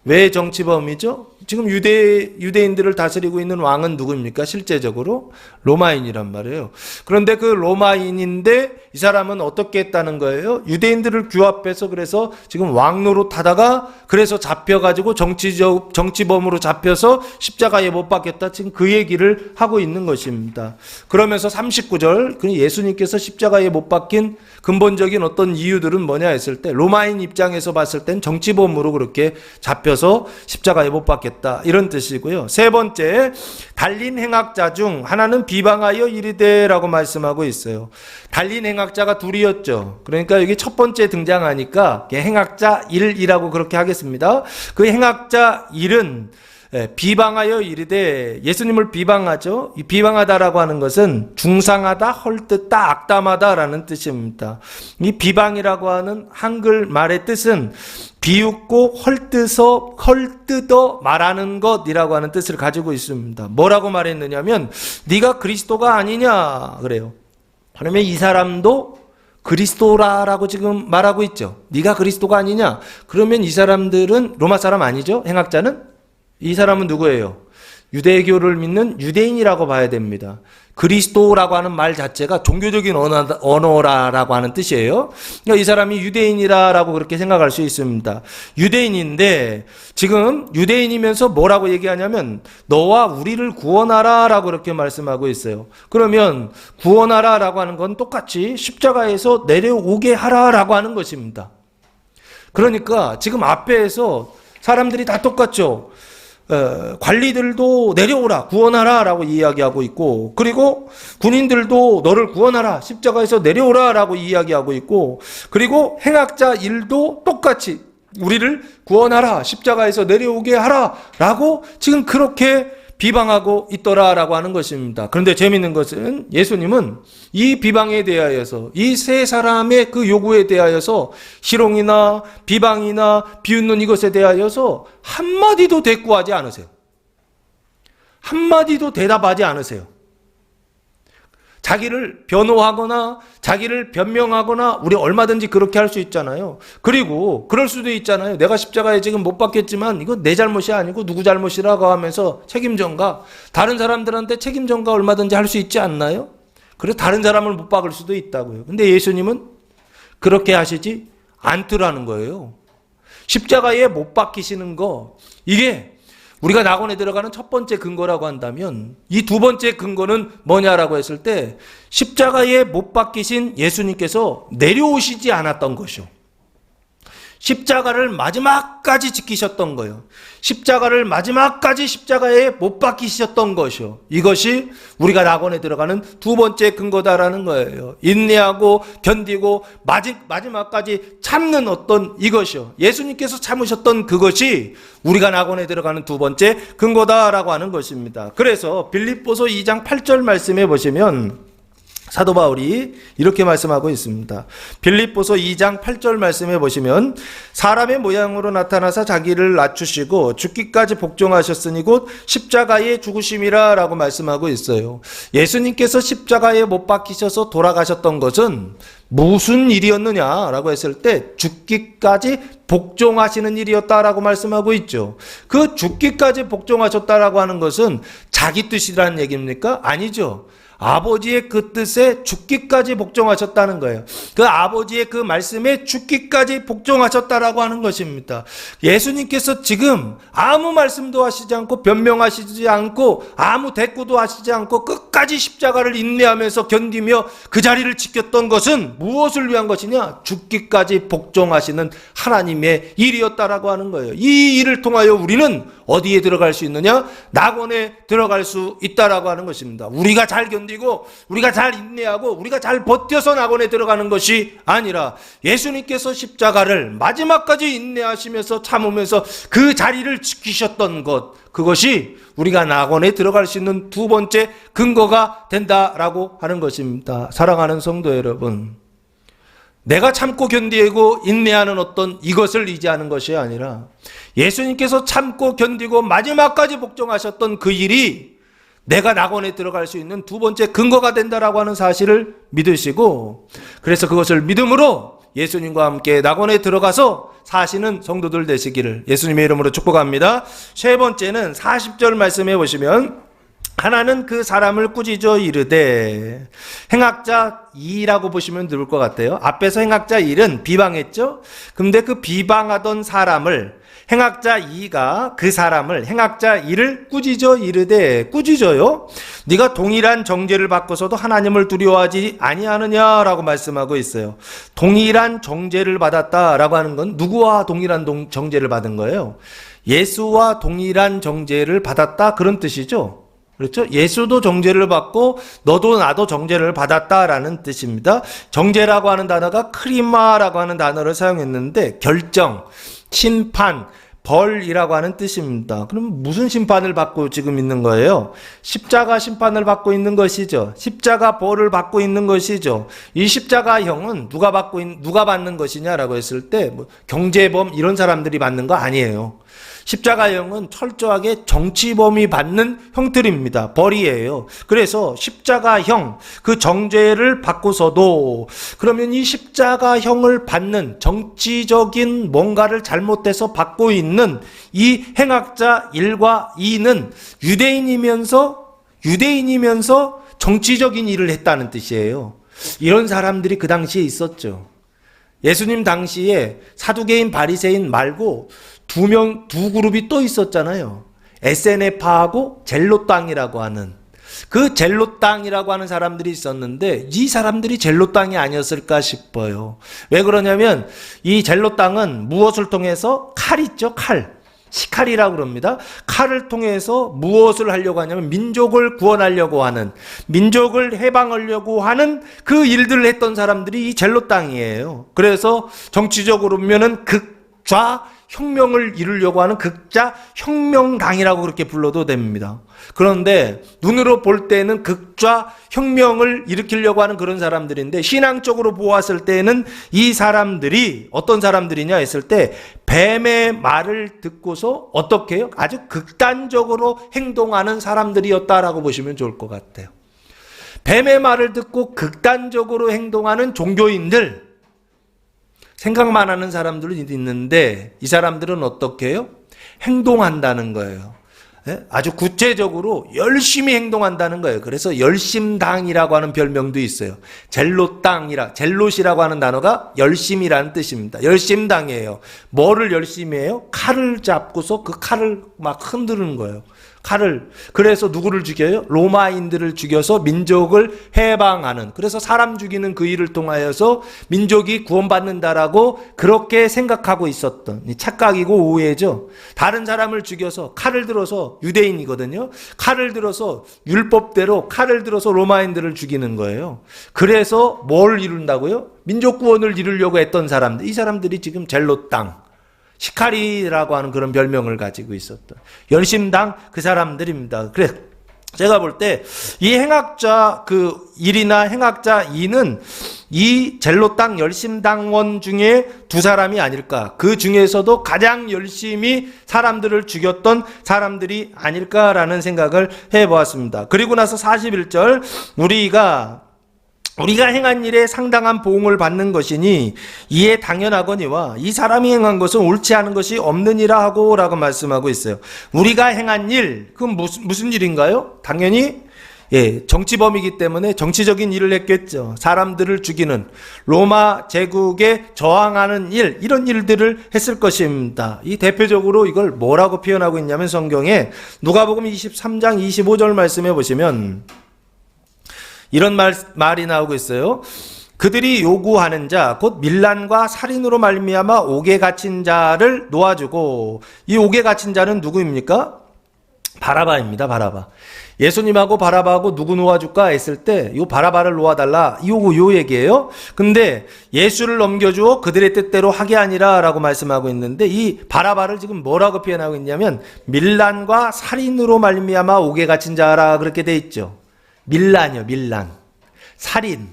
왜 정치범이죠? 지금 유대인들을 다스리고 있는 왕은 누구입니까? 실제적으로 로마인이란 말이에요. 그런데 그 로마인인데 이 사람은 어떻게 했다는 거예요? 유대인들을 규합해서 그래서 지금 왕 노릇하다가 그래서 잡혀가지고 정치범으로 잡혀서 십자가에 못 박혔다. 지금 그 얘기를 하고 있는 것입니다. 그러면서 39절 예수님께서 십자가에 못 박힌 근본적인 어떤 이유들은 뭐냐 했을 때 로마인 입장에서 봤을 땐 정치범으로 그렇게 잡혀서 십자가에 못 박혔다. 비방하겠다 이런 뜻이고요. 세 번째, 달린 행악자 중 하나는 비방하여 이르되라고 말씀하고 있어요. 달린 행악자가 둘이었죠. 그러니까 여기 첫 번째 등장하니까 행악자 1이라고 그렇게 하겠습니다. 그 행악자 1은 비방하여 이르되, 예수님을 비방하죠. 이 비방하다라고 하는 것은 중상하다, 헐뜯다, 악담하다라는 뜻입니다. 이 비방이라고 하는 한글 말의 뜻은 비웃고 헐뜯어 말하는 것이라고 하는 뜻을 가지고 있습니다. 뭐라고 말했느냐면 네가 그리스도가 아니냐 그래요. 그러면 이 사람도 그리스도라라고 지금 말하고 있죠. 네가 그리스도가 아니냐. 그러면 이 사람들은 로마 사람 아니죠? 행악자는? 이 사람은 누구예요? 유대교를 믿는 유대인이라고 봐야 됩니다. 그리스도라고 하는 말 자체가 종교적인 언어라고 하는 뜻이에요. 그러니까 이 사람이 유대인이라고 그렇게 생각할 수 있습니다. 유대인인데 지금 유대인이면서 뭐라고 얘기하냐면 너와 우리를 구원하라라고 그렇게 말씀하고 있어요. 그러면 구원하라라고 하는 건 똑같이 십자가에서 내려오게 하라라고 하는 것입니다. 그러니까 지금 앞에서 사람들이 다 똑같죠. 관리들도 내려오라, 구원하라 라고 이야기하고 있고, 그리고 군인들도 너를 구원하라, 십자가에서 내려오라 라고 이야기하고 있고, 그리고 행악자 일도 똑같이 우리를 구원하라, 십자가에서 내려오게 하라 라고 지금 그렇게 비방하고 있더라라고 하는 것입니다. 그런데 재미있는 것은 예수님은 이 비방에 대하여서, 이 세 사람의 그 요구에 대하여서 희롱이나 비방이나 비웃는 이것에 대하여서 한마디도 대꾸하지 않으세요. 한마디도 대답하지 않으세요. 자기를 변호하거나 자기를 변명하거나 우리 얼마든지 그렇게 할 수 있잖아요. 그리고 그럴 수도 있잖아요. 내가 십자가에 지금 못 박혔지만 이거 내 잘못이 아니고 누구 잘못이라고 하면서 책임 전가, 다른 사람들한테 책임 전가 얼마든지 할 수 있지 않나요? 그래서 다른 사람을 못 박을 수도 있다고요. 근데 예수님은 그렇게 하시지 않더라는 거예요. 십자가에 못 박히시는 거, 이게 우리가 낙원에 들어가는 첫 번째 근거라고 한다면 이 두 번째 근거는 뭐냐라고 했을 때 십자가에 못 박히신 예수님께서 내려오시지 않았던 것이요. 십자가를 마지막까지 지키셨던 거예요. 십자가를 마지막까지 십자가에 못 박히셨던 것이요. 이것이 우리가 낙원에 들어가는 두 번째 근거다라는 거예요. 인내하고 견디고 마지막까지 참는 어떤 이것이요. 예수님께서 참으셨던 그것이 우리가 낙원에 들어가는 두 번째 근거다라고 하는 것입니다. 그래서 빌립보서 2장 8절 말씀해 보시면 사도 바울이 이렇게 말씀하고 있습니다. 빌립보서 2장 8절 말씀해 보시면 사람의 모양으로 나타나사 자기를 낮추시고 죽기까지 복종하셨으니 곧 십자가의 죽으심이라 라고 말씀하고 있어요. 예수님께서 십자가에 못 박히셔서 돌아가셨던 것은 무슨 일이었느냐라고 했을 때 죽기까지 복종하시는 일이었다라고 말씀하고 있죠. 그 죽기까지 복종하셨다라고 하는 것은 자기 뜻이라는 얘기입니까? 아니죠. 아버지의 그 뜻에 죽기까지 복종하셨다는 거예요. 그 아버지의 그 말씀에 죽기까지 복종하셨다라고 하는 것입니다. 예수님께서 지금 아무 말씀도 하시지 않고 변명하시지 않고 아무 대꾸도 하시지 않고 끝까지 십자가를 인내하면서 견디며 그 자리를 지켰던 것은 무엇을 위한 것이냐? 죽기까지 복종하시는 하나님의 일이었다라고 하는 거예요. 이 일을 통하여 우리는 어디에 들어갈 수 있느냐? 낙원에 들어갈 수 있다라고 하는 것입니다. 우리가 잘 견디고 우리가 잘 인내하고 우리가 잘 버텨서 낙원에 들어가는 것이 아니라 예수님께서 십자가를 마지막까지 인내하시면서 참으면서 그 자리를 지키셨던 것, 그것이 우리가 낙원에 들어갈 수 있는 두 번째 근거가 된다라고 하는 것입니다. 사랑하는 성도 여러분, 내가 참고 견디고 인내하는 어떤 이것을 의지하는 것이 아니라 예수님께서 참고 견디고 마지막까지 복종하셨던 그 일이 내가 낙원에 들어갈 수 있는 두 번째 근거가 된다라고 하는 사실을 믿으시고, 그래서 그것을 믿음으로 예수님과 함께 낙원에 들어가서 사시는 성도들 되시기를 예수님의 이름으로 축복합니다. 세 번째는 40절 말씀해 보시면 하나는 그 사람을 꾸짖어 이르되, 행악자 2라고 보시면 좋을 것 같아요. 앞에서 행악자 1은 비방했죠. 근데 그 비방하던 사람을 행악자 2가 그 사람을 행악자 1을 꾸짖어 이르되, 꾸짖어요. 네가 동일한 정죄를 받고서도 하나님을 두려워하지 아니하느냐라고 말씀하고 있어요. 동일한 정죄를 받았다라고 하는 건 누구와 동일한 정죄를 받은 거예요? 예수와 동일한 정죄를 받았다, 그런 뜻이죠. 그렇죠? 예수도 정죄를 받고 너도 나도 정죄를 받았다라는 뜻입니다. 정죄라고 하는 단어가 크리마라고 하는 단어를 사용했는데 결정, 심판, 벌이라고 하는 뜻입니다. 그럼 무슨 심판을 받고 지금 있는 거예요? 십자가 심판을 받고 있는 것이죠. 십자가 벌을 받고 있는 것이죠. 이 십자가형은 누가 받는 것이냐라고 했을 때 뭐 경제범 이런 사람들이 받는 거 아니에요. 십자가형은 철저하게 정치범이 받는 형틀입니다. 벌이에요. 그래서 십자가형, 그 정죄를 받고서도 그러면 이 십자가형을 받는 정치적인 뭔가를 잘못해서 받고 있는 이 행악자 1과 2는 유대인이면서 정치적인 일을 했다는 뜻이에요. 이런 사람들이 그 당시에 있었죠. 예수님 당시에 사두개인 바리새인 말고 두 그룹이 또 있었잖아요. 에세네파하고 젤롯당이라고 하는, 그 젤롯당이라고 하는 사람들이 있었는데 이 사람들이 젤롯당이 아니었을까 싶어요. 왜 그러냐면 이 젤롯당은 무엇을 통해서, 칼 있죠, 칼. 시칼이라고 그럽니다. 칼을 통해서 무엇을 하려고 하냐면 민족을 구원하려고 하는, 민족을 해방하려고 하는 그 일들을 했던 사람들이 이 젤롯당이에요. 그래서 정치적으로 보면은 극좌 혁명을 이루려고 하는 극좌 혁명당이라고 그렇게 불러도 됩니다. 그런데 눈으로 볼 때는 극좌 혁명을 일으키려고 하는 그런 사람들인데, 신앙적으로 보았을 때는 이 사람들이 어떤 사람들이냐 했을 때 뱀의 말을 듣고서 어떻게 해요? 아주 극단적으로 행동하는 사람들이었다라고 보시면 좋을 것 같아요. 뱀의 말을 듣고 극단적으로 행동하는 종교인들, 생각만 하는 사람들은 있는데 이 사람들은 어떻게 해요? 행동한다는 거예요. 아주 구체적으로 열심히 행동한다는 거예요. 그래서 열심당이라고 하는 별명도 있어요. 젤롯이라고 하는 단어가 열심이라는 뜻입니다. 열심당이에요. 뭐를 열심히 해요? 칼을 잡고서 그 칼을 막 흔드는 거예요. 칼을. 그래서 누구를 죽여요? 로마인들을 죽여서 민족을 해방하는, 그래서 사람 죽이는 그 일을 통하여서 민족이 구원받는다라고 그렇게 생각하고 있었던 착각이고 오해죠. 다른 사람을 죽여서 칼을 들어서, 유대인이거든요, 칼을 들어서 율법대로 칼을 들어서 로마인들을 죽이는 거예요. 그래서 뭘 이룬다고요? 민족 구원을 이루려고 했던 사람들, 이 사람들이 지금 젤롯당, 시카리라고 하는 그런 별명을 가지고 있었던 열심당, 그 사람들입니다. 그래 제가 볼 때 이 행악자 1이나 행악자 2는 이 젤롯당 열심당원 중에 두 사람이 아닐까, 그 중에서도 가장 열심히 사람들을 죽였던 사람들이 아닐까라는 생각을 해보았습니다. 그리고 나서 41절, 우리가 행한 일에 상당한 보응을 받는 것이니 이에 당연하거니와 이 사람이 행한 것은 옳지 않은 것이 없느니라 하고 라고 말씀하고 있어요. 우리가 행한 일, 그건 무슨 일인가요? 당연히 정치범이기 때문에 정치적인 일을 했겠죠. 사람들을 죽이는, 로마 제국에 저항하는 일, 이런 일들을 했을 것입니다. 이 대표적으로 이걸 뭐라고 표현하고 있냐면 성경에 누가복음 23장 25절 말씀해 보시면 이런 말이 나오고 있어요. 그들이 요구하는 자 곧 밀란과 살인으로 말미암아 옥에 갇힌 자를 놓아주고, 이 옥에 갇힌 자는 누구입니까? 바라바입니다. 바라바. 예수님하고 바라바하고 누구 놓아줄까 했을 때 요 바라바를 놓아달라, 요 얘기예요. 근데 예수를 넘겨주어 그들의 뜻대로 하게 아니라 라고 말씀하고 있는데, 이 바라바를 지금 뭐라고 표현하고 있냐면 밀란과 살인으로 말미암아 옥에 갇힌 자라 그렇게 돼 있죠. 밀란이요, 밀란. 살인.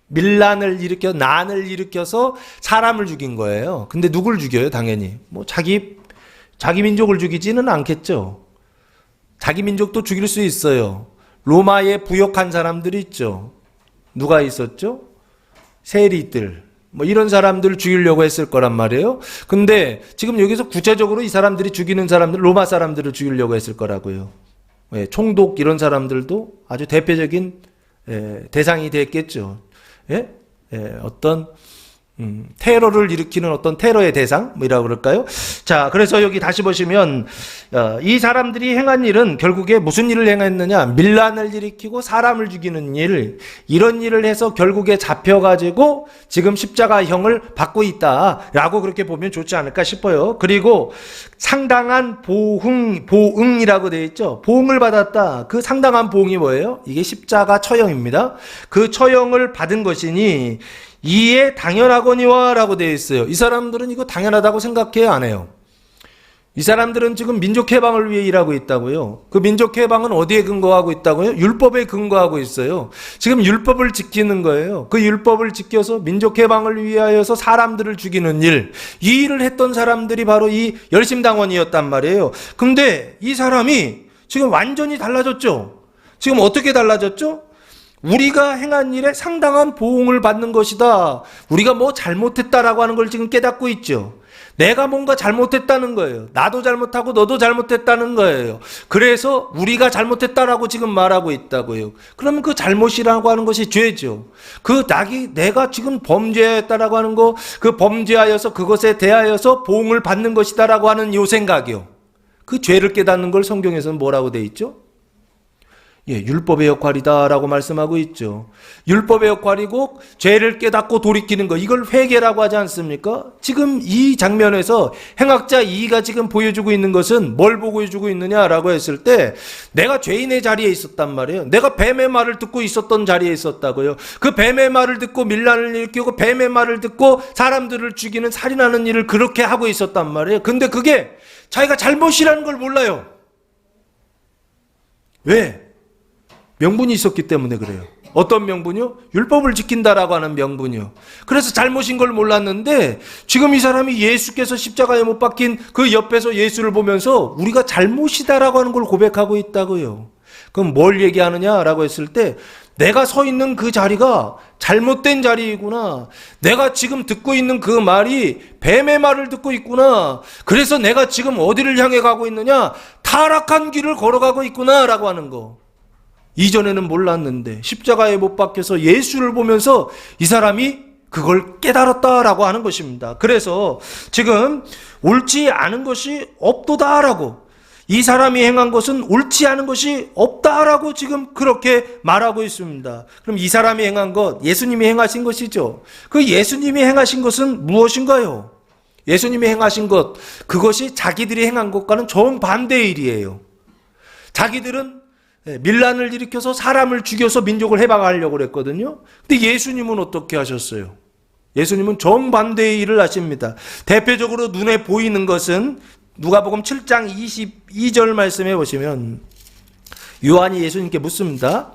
밀란을 난을 일으켜서 사람을 죽인 거예요. 근데 누굴 죽여요? 당연히. 자기 민족을 죽이지는 않겠죠. 자기 민족도 죽일 수 있어요. 로마에 부역한 사람들이 있죠. 누가 있었죠? 세리들. 이런 사람들을 죽이려고 했을 거란 말이에요. 근데 지금 여기서 구체적으로 이 사람들이 죽이는 사람들, 로마 사람들을 죽이려고 했을 거라고요. 총독 이런 사람들도 아주 대표적인 대상이 됐겠죠. 어떤 테러를 일으키는 어떤 테러의 대상? 뭐라고 그럴까요? 자, 그래서 여기 다시 보시면, 이 사람들이 행한 일은 결국에 무슨 일을 행했느냐? 밀란을 일으키고 사람을 죽이는 일, 이런 일을 해서 결국에 잡혀가지고 지금 십자가형을 받고 있다라고 그렇게 보면 좋지 않을까 싶어요. 그리고 상당한 보응이라고 되어 있죠. 보응을 받았다. 그 상당한 보응이 뭐예요? 이게 십자가 처형입니다. 그 처형을 받은 것이니, 이에 당연하거니와 라고 되어 있어요. 이 사람들은 이거 당연하다고 생각해요, 안 해요? 이 사람들은 지금 민족해방을 위해 일하고 있다고요. 그 민족해방은 어디에 근거하고 있다고요? 율법에 근거하고 있어요. 지금 율법을 지키는 거예요. 그 율법을 지켜서 민족해방을 위하여서 사람들을 죽이는 일, 이 일을 했던 사람들이 바로 이 열심당원이었단 말이에요. 근데 이 사람이 지금 완전히 달라졌죠. 지금 어떻게 달라졌죠? 우리가 행한 일에 상당한 보응을 받는 것이다. 우리가 뭐 잘못했다라고 하는 걸 지금 깨닫고 있죠. 내가 뭔가 잘못했다는 거예요. 나도 잘못하고 너도 잘못했다는 거예요. 그래서 우리가 잘못했다라고 지금 말하고 있다고요. 그러면 그 잘못이라고 하는 것이 죄죠. 내가 지금 범죄했다라고 하는 거, 그 범죄하여서 그것에 대하여서 보응을 받는 것이다라고 하는 요 생각이요. 그 죄를 깨닫는 걸 성경에서는 뭐라고 돼 있죠? 율법의 역할이다라고 말씀하고 있죠. 율법의 역할이고 죄를 깨닫고 돌이키는 거, 이걸 회개라고 하지 않습니까? 지금 이 장면에서 행악자 이가 지금 보여주고 있는 것은 뭘 보여주고 있느냐라고 했을 때, 내가 죄인의 자리에 있었단 말이에요. 내가 뱀의 말을 듣고 있었던 자리에 있었다고요. 그 뱀의 말을 듣고 밀란을 일으키고 뱀의 말을 듣고 사람들을 죽이는 살인하는 일을 그렇게 하고 있었단 말이에요. 근데 그게 자기가 잘못이라는 걸 몰라요. 왜? 명분이 있었기 때문에 그래요. 어떤 명분이요? 율법을 지킨다라고 하는 명분이요. 그래서 잘못인 걸 몰랐는데 지금 이 사람이 예수께서 십자가에 못 박힌 그 옆에서 예수를 보면서 우리가 잘못이다라고 하는 걸 고백하고 있다고요. 그럼 뭘 얘기하느냐라고 했을 때, 내가 서 있는 그 자리가 잘못된 자리이구나. 내가 지금 듣고 있는 그 말이 뱀의 말을 듣고 있구나. 그래서 내가 지금 어디를 향해 가고 있느냐? 타락한 길을 걸어가고 있구나라고 하는 거. 이전에는 몰랐는데 십자가에 못 박혀서 예수를 보면서 이 사람이 그걸 깨달았다라고 하는 것입니다. 그래서 지금 옳지 않은 것이 없도다라고, 이 사람이 행한 것은 옳지 않은 것이 없다라고 지금 그렇게 말하고 있습니다. 그럼 이 사람이 행한 것, 예수님이 행하신 것이죠. 그 예수님이 행하신 것은 무엇인가요? 예수님이 행하신 것, 그것이 자기들이 행한 것과는 정반대의 일이에요. 자기들은 밀란을 일으켜서 사람을 죽여서 민족을 해방하려고 그랬거든요. 근데 예수님은 어떻게 하셨어요? 예수님은 정반대의 일을 하십니다. 대표적으로 눈에 보이는 것은 누가복음 7장 22절 말씀해 보시면, 요한이 예수님께 묻습니다.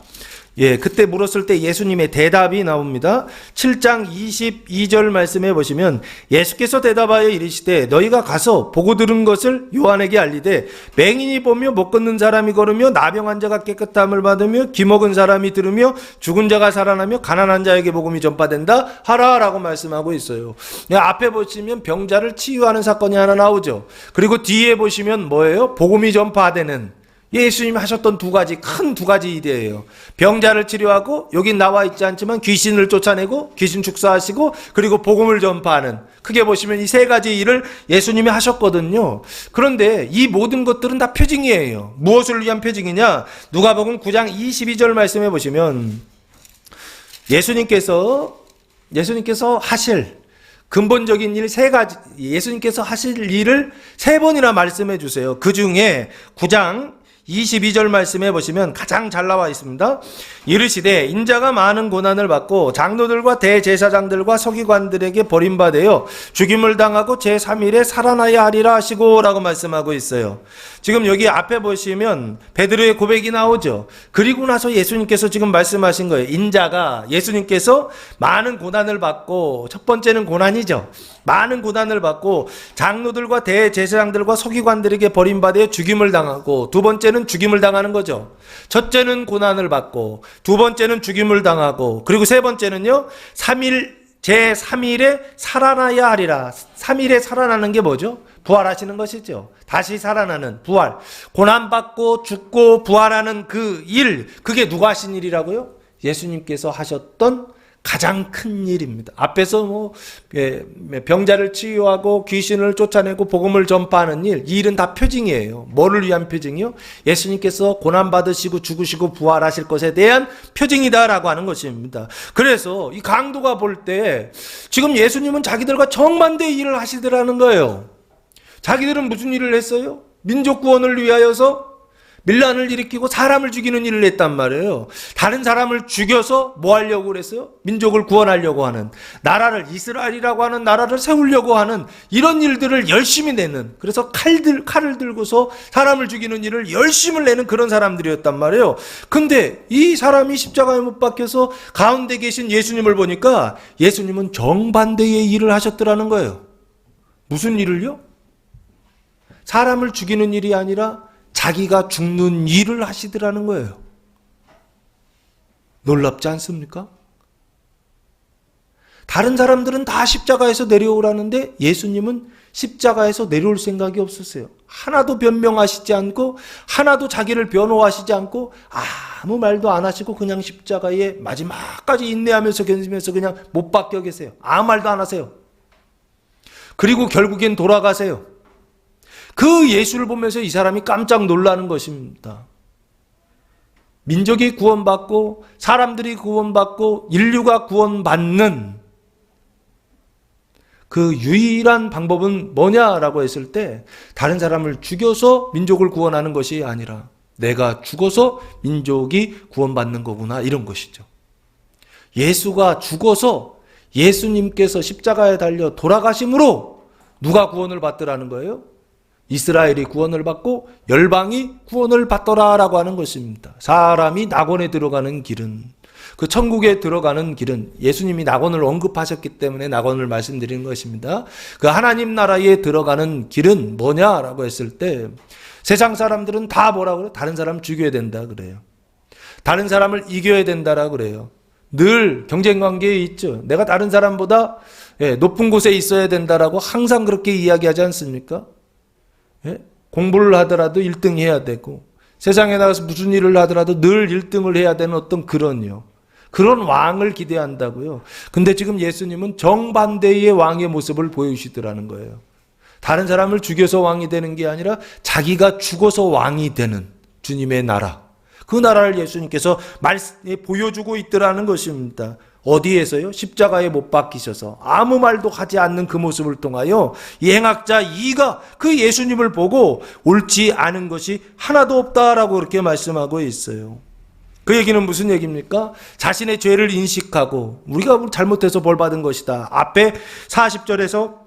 그때 물었을 때 예수님의 대답이 나옵니다. 7장 22절 말씀해 보시면, 예수께서 대답하여 이르시되 너희가 가서 보고 들은 것을 요한에게 알리되, 맹인이 보며 못 걷는 사람이 걸으며 나병한 자가 깨끗함을 받으며 귀먹은 사람이 들으며 죽은 자가 살아나며 가난한 자에게 복음이 전파된다 하라라고 말씀하고 있어요. 앞에 보시면 병자를 치유하는 사건이 하나 나오죠. 그리고 뒤에 보시면 뭐예요? 복음이 전파되는, 예수님이 하셨던 두 가지 일이에요. 병자를 치료하고, 여기 나와 있지 않지만 귀신을 쫓아내고 귀신 축사하시고, 그리고 복음을 전파하는, 크게 보시면 이 세 가지 일을 예수님이 하셨거든요. 그런데 이 모든 것들은 다 표징이에요. 무엇을 위한 표징이냐? 누가복음 9장 22절 말씀해 보시면, 예수님께서 하실 근본적인 일 세 가지, 예수님께서 하실 일을 세 번이나 말씀해 주세요. 그 중에 9장 22절 말씀해 보시면 가장 잘 나와 있습니다. 이르시되 인자가 많은 고난을 받고 장로들과 대제사장들과 서기관들에게 버림받아요 죽임을 당하고 제3일에 살아나야 하리라 하시고 라고 말씀하고 있어요. 지금 여기 앞에 보시면 베드로의 고백이 나오죠. 그리고 나서 예수님께서 지금 말씀하신 거예요. 인자가, 예수님께서 많은 고난을 받고, 첫 번째는 고난이죠. 많은 고난을 받고 장로들과 대제사장들과 서기관들에게 버림받아 죽임을 당하고, 두 번째는 죽임을 당하는 거죠. 첫째는 고난을 받고, 두 번째는 죽임을 당하고, 그리고 세 번째는요, 제3일에 살아나야 하리라. 3일에 살아나는 게 뭐죠? 부활하시는 것이죠. 다시 살아나는 부활. 고난받고 죽고 부활하는 그 일, 그게 누가 하신 일이라고요? 예수님께서 하셨던 가장 큰 일입니다. 앞에서 병자를 치유하고 귀신을 쫓아내고 복음을 전파하는 일, 이 일은 다 표징이에요. 뭐를 위한 표징이요? 예수님께서 고난받으시고 죽으시고 부활하실 것에 대한 표징이다라고 하는 것입니다. 그래서 이 강도가 볼 때 지금 예수님은 자기들과 정반대의 일을 하시더라는 거예요. 자기들은 무슨 일을 했어요? 민족 구원을 위하여서 밀란을 일으키고 사람을 죽이는 일을 했단 말이에요. 다른 사람을 죽여서 뭐 하려고 그랬어요? 민족을 구원하려고 하는, 나라를, 이스라엘이라고 하는 나라를 세우려고 하는 이런 일들을 열심히 내는, 그래서 칼을 들고서 사람을 죽이는 일을 열심을 내는 그런 사람들이었단 말이에요. 근데 이 사람이 십자가에 못 박혀서 가운데 계신 예수님을 보니까 예수님은 정반대의 일을 하셨더라는 거예요. 무슨 일을요? 사람을 죽이는 일이 아니라 자기가 죽는 일을 하시더라는 거예요. 놀랍지 않습니까? 다른 사람들은 다 십자가에서 내려오라는데 예수님은 십자가에서 내려올 생각이 없었어요. 하나도 변명하시지 않고 하나도 자기를 변호하시지 않고 아무 말도 안 하시고 그냥 십자가에 마지막까지 인내하면서 견디면서 그냥 못 박혀 계세요. 아무 말도 안 하세요. 그리고 결국엔 돌아가세요. 그 예수를 보면서 이 사람이 깜짝 놀라는 것입니다. 민족이 구원받고 사람들이 구원받고 인류가 구원받는 그 유일한 방법은 뭐냐라고 했을 때 다른 사람을 죽여서 민족을 구원하는 것이 아니라 내가 죽어서 민족이 구원받는 거구나, 이런 것이죠. 예수가 죽어서 예수님께서 십자가에 달려 돌아가심으로 누가 구원을 받더라는 거예요? 이스라엘이 구원을 받고 열방이 구원을 받더라라고 하는 것입니다. 사람이 낙원에 들어가는 길은, 그 천국에 들어가는 길은, 예수님이 낙원을 언급하셨기 때문에 낙원을 말씀드리는 것입니다. 그 하나님 나라에 들어가는 길은 뭐냐라고 했을 때 세상 사람들은 다 뭐라고 그래요? 다른 사람 죽여야 된다 그래요. 다른 사람을 이겨야 된다라고 그래요. 늘 경쟁관계에 있죠. 내가 다른 사람보다 높은 곳에 있어야 된다라고 항상 그렇게 이야기하지 않습니까? 공부를 하더라도 1등 해야 되고 세상에 나가서 무슨 일을 하더라도 늘 1등을 해야 되는 어떤 그런 왕을 기대한다고요. 근데 지금 예수님은 정반대의 왕의 모습을 보여주시더라는 거예요. 다른 사람을 죽여서 왕이 되는 게 아니라 자기가 죽어서 왕이 되는 주님의 나라, 그 나라를 예수님께서 보여주고 있더라는 것입니다. 어디에서요? 십자가에 못 박히셔서 아무 말도 하지 않는 그 모습을 통하여 이 행악자 이가 그 예수님을 보고 옳지 않은 것이 하나도 없다라고 그렇게 말씀하고 있어요. 그 얘기는 무슨 얘기입니까? 자신의 죄를 인식하고 우리가 잘못해서 벌 받은 것이다. 앞에 40절에서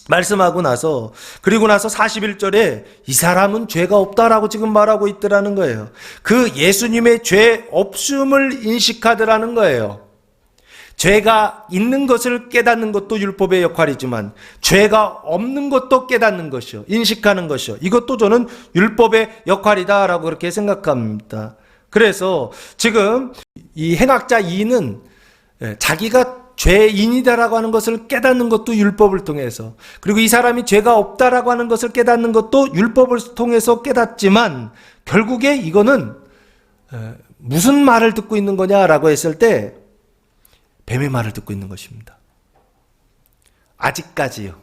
말씀하고 나서, 그리고 나서 41절에 이 사람은 죄가 없다라고 지금 말하고 있더라는 거예요. 그 예수님의 죄 없음을 인식하더라는 거예요. 죄가 있는 것을 깨닫는 것도 율법의 역할이지만 죄가 없는 것도 깨닫는 것이요, 인식하는 것이요, 이것도 저는 율법의 역할이다라고 그렇게 생각합니다. 그래서 지금 이 행악자 2는 자기가 죄인이다라고 하는 것을 깨닫는 것도 율법을 통해서, 그리고 이 사람이 죄가 없다라고 하는 것을 깨닫는 것도 율법을 통해서 깨닫지만 결국에 이거는 무슨 말을 듣고 있는 거냐라고 했을 때 뱀의 말을 듣고 있는 것입니다. 아직까지요.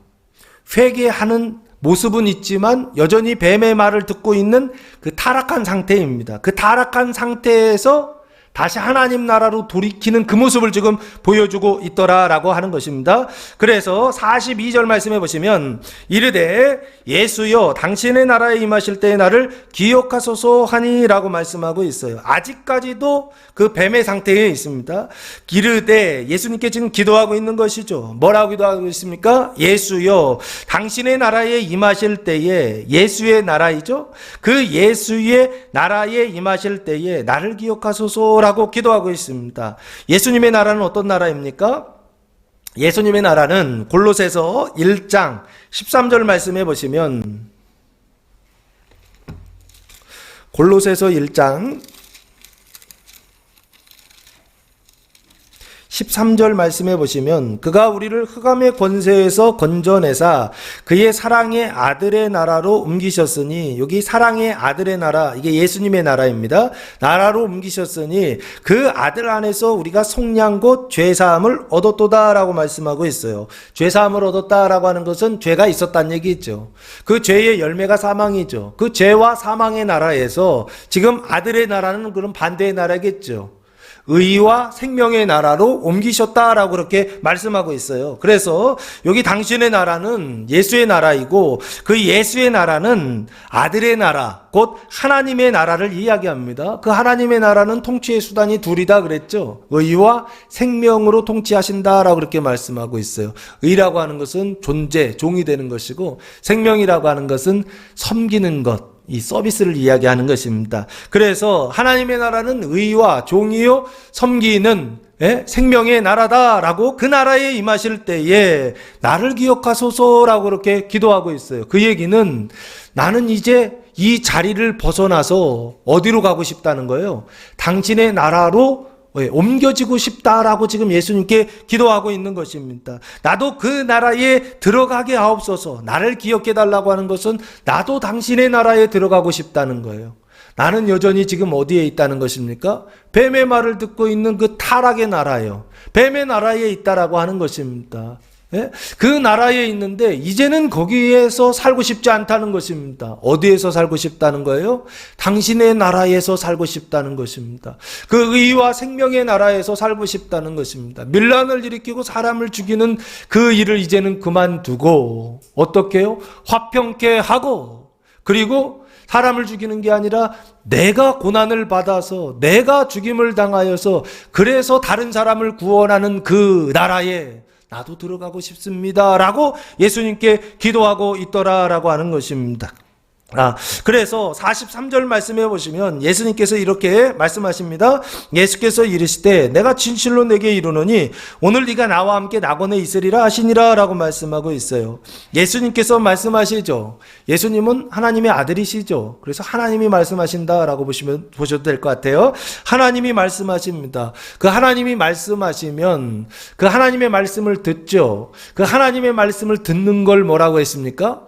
회개하는 모습은 있지만 여전히 뱀의 말을 듣고 있는 그 타락한 상태입니다. 그 타락한 상태에서 다시 하나님 나라로 돌이키는 그 모습을 지금 보여주고 있더라라고 하는 것입니다. 그래서 42절 말씀해 보시면 이르되 예수여 당신의 나라에 임하실 때에 나를 기억하소서 하니라고 말씀하고 있어요. 아직까지도 그 뱀의 상태에 있습니다. 이르되 예수님께 지금 기도하고 있는 것이죠. 뭐라고 기도하고 있습니까? 예수여 당신의 나라에 임하실 때에, 예수의 나라이죠. 그 예수의 나라에 임하실 때에 나를 기억하소서 라고 기도하고 있습니다. 예수님의 나라는 어떤 나라입니까? 예수님의 나라는 골로새서 1장 13절 말씀해 보시면, 골로새서 1장 13절 말씀해 보시면 그가 우리를 흑암의 권세에서 건져내사 그의 사랑의 아들의 나라로 옮기셨으니, 여기 사랑의 아들의 나라, 이게 예수님의 나라입니다. 나라로 옮기셨으니 그 아들 안에서 우리가 속량 곧 죄사함을 얻었도다라고 말씀하고 있어요. 죄사함을 얻었다라고 하는 것은 죄가 있었다는 얘기죠. 그 죄의 열매가 사망이죠. 그 죄와 사망의 나라에서 지금 아들의 나라는 그런 반대의 나라겠죠. 의와 생명의 나라로 옮기셨다라고 그렇게 말씀하고 있어요. 그래서 여기 당신의 나라는 예수의 나라이고 그 예수의 나라는 아들의 나라, 곧 하나님의 나라를 이야기합니다. 그 하나님의 나라는 통치의 수단이 둘이다 그랬죠. 의와 생명으로 통치하신다라고 그렇게 말씀하고 있어요. 의라고 하는 것은 존재, 종이 되는 것이고, 생명이라고 하는 것은 섬기는 것, 이 서비스를 이야기하는 것입니다. 그래서 하나님의 나라는 의와 종이요 섬기는 생명의 나라다라고 그 나라에 임하실 때에 나를 기억하소서라고 그렇게 기도하고 있어요. 그 얘기는 나는 이제 이 자리를 벗어나서 어디로 가고 싶다는 거예요. 당신의 나라로 옮겨지고 싶다라고 지금 예수님께 기도하고 있는 것입니다. 나도 그 나라에 들어가게 하옵소서. 나를 기억해 달라고 하는 것은 나도 당신의 나라에 들어가고 싶다는 거예요. 나는 여전히 지금 어디에 있다는 것입니까? 뱀의 말을 듣고 있는 그 타락의 나라예요. 뱀의 나라에 있다라고 하는 것입니다. 그 나라에 있는데 이제는 거기에서 살고 싶지 않다는 것입니다. 어디에서 살고 싶다는 거예요? 당신의 나라에서 살고 싶다는 것입니다. 그 의와 생명의 나라에서 살고 싶다는 것입니다. 밀란을 일으키고 사람을 죽이는 그 일을 이제는 그만두고 어떻게 해요? 화평케 하고, 그리고 사람을 죽이는 게 아니라 내가 고난을 받아서 내가 죽임을 당하여서 그래서 다른 사람을 구원하는 그 나라에 나도 들어가고 싶습니다 라고 예수님께 기도하고 있더라라고 하는 것입니다. 그래서 43절 말씀해 보시면 예수님께서 이렇게 말씀하십니다. 예수께서 이르시되 내가 진실로 내게 이르노니 오늘 네가 나와 함께 낙원에 있으리라 하시니라 라고 말씀하고 있어요. 예수님께서 말씀하시죠. 예수님은 하나님의 아들이시죠. 그래서 하나님이 말씀하신다라고 보셔도 될 것 같아요. 하나님이 말씀하십니다. 그 하나님이 말씀하시면 그 하나님의 말씀을 듣죠. 그 하나님의 말씀을 듣는 걸 뭐라고 했습니까?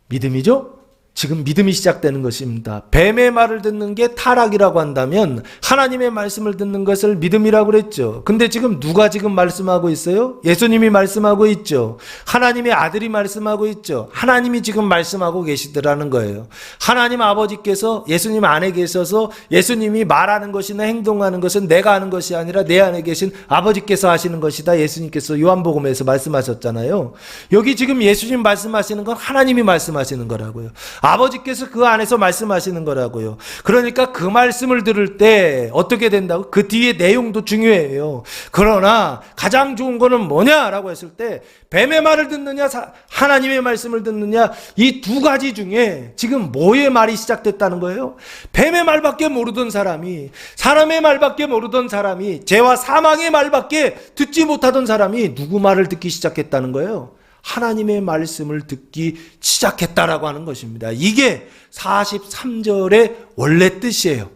믿음이죠? 지금 믿음이 시작되는 것입니다. 뱀의 말을 듣는 게 타락이라고 한다면 하나님의 말씀을 듣는 것을 믿음이라고 그랬죠. 근데 지금 누가 지금 말씀하고 있어요? 예수님이 말씀하고 있죠. 하나님의 아들이 말씀하고 있죠. 하나님이 지금 말씀하고 계시더라는 거예요. 하나님 아버지께서 예수님 안에 계셔서 예수님이 말하는 것이나 행동하는 것은 내가 하는 것이 아니라 내 안에 계신 아버지께서 하시는 것이다. 예수님께서 요한복음에서 말씀하셨잖아요. 여기 지금 예수님 말씀하시는 건 하나님이 말씀하시는 거라고요. 아버지께서 그 안에서 말씀하시는 거라고요. 그러니까 그 말씀을 들을 때 어떻게 된다고? 그 뒤에 내용도 중요해요. 그러나 가장 좋은 거는 뭐냐라고 했을 때 뱀의 말을 듣느냐 하나님의 말씀을 듣느냐, 이 두 가지 중에 지금 뭐의 말이 시작됐다는 거예요? 뱀의 말밖에 모르던 사람이, 사람의 말밖에 모르던 사람이, 죄와 사망의 말밖에 듣지 못하던 사람이 누구 말을 듣기 시작했다는 거예요? 하나님의 말씀을 듣기 시작했다라고 하는 것입니다. 이게 43절의 원래 뜻이에요.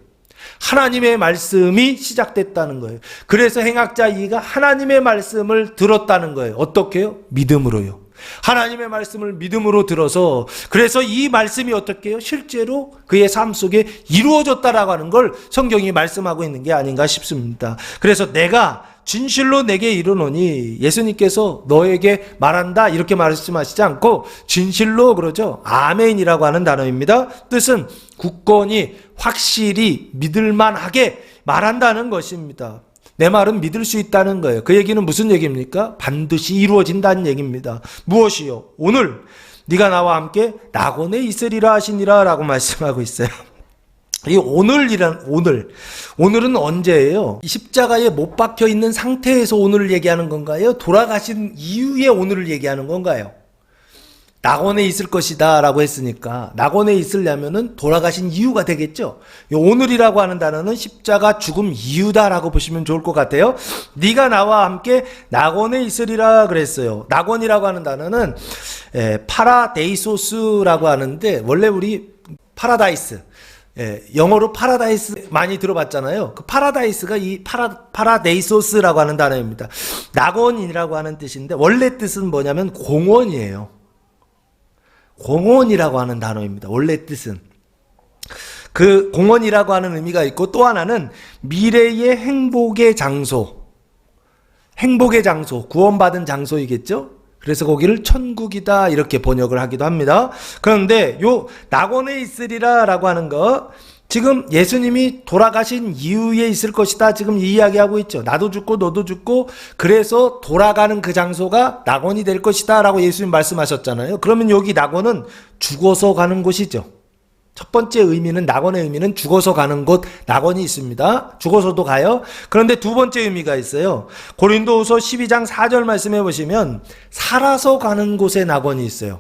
하나님의 말씀이 시작됐다는 거예요. 그래서 행학자 이가 하나님의 말씀을 들었다는 거예요. 어떻게 해요? 믿음으로요. 하나님의 말씀을 믿음으로 들어서, 그래서 이 말씀이 어떻게 해요? 실제로 그의 삶 속에 이루어졌다라고 하는 걸 성경이 말씀하고 있는 게 아닌가 싶습니다. 그래서 내가 진실로 내게 이르노니, 예수님께서 너에게 말한다 이렇게 말씀하시지 않고 진실로 그러죠. 아멘이라고 하는 단어입니다. 뜻은 굳건히 확실히 믿을만하게 말한다는 것입니다. 내 말은 믿을 수 있다는 거예요. 그 얘기는 무슨 얘기입니까? 반드시 이루어진다는 얘기입니다. 무엇이요? 오늘 네가 나와 함께 낙원에 있으리라 하시니라 라고 말씀하고 있어요. 이 오늘은 언제예요? 십자가에 못 박혀 있는 상태에서 오늘을 얘기하는 건가요? 돌아가신 이후에 오늘을 얘기하는 건가요? 낙원에 있을 것이다 라고 했으니까 낙원에 있으려면은 돌아가신 이유가 되겠죠. 이 오늘이라고 하는 단어는 십자가 죽음 이유다라고 보시면 좋을 것 같아요. 네가 나와 함께 낙원에 있으리라 그랬어요. 낙원이라고 하는 단어는 파라데이소스라고 하는데, 원래 우리 파라다이스, 예, 영어로 파라다이스 많이 들어봤잖아요. 그 파라다이스가 이 파라데이소스라고 하는 단어입니다. 낙원이라고 하는 뜻인데 원래 뜻은 뭐냐면 공원이에요. 공원이라고 하는 단어입니다. 원래 뜻은. 그 공원이라고 하는 의미가 있고 또 하나는 미래의 행복의 장소. 행복의 장소, 구원받은 장소이겠죠? 그래서 거기를 천국이다 이렇게 번역을 하기도 합니다. 그런데 요 낙원에 있으리라 라고 하는 거 지금 예수님이 돌아가신 이후에 있을 것이다 지금 이 이야기하고 있죠. 나도 죽고 너도 죽고 그래서 돌아가는 그 장소가 낙원이 될 것이다 라고 예수님 말씀하셨잖아요. 그러면 여기 낙원은 죽어서 가는 곳이죠. 첫 번째 의미는 낙원의 의미는 죽어서 가는 곳 낙원이 있습니다. 죽어서도 가요. 그런데 두 번째 의미가 있어요. 고린도후서 12장 4절 말씀해 보시면 살아서 가는 곳에 낙원이 있어요.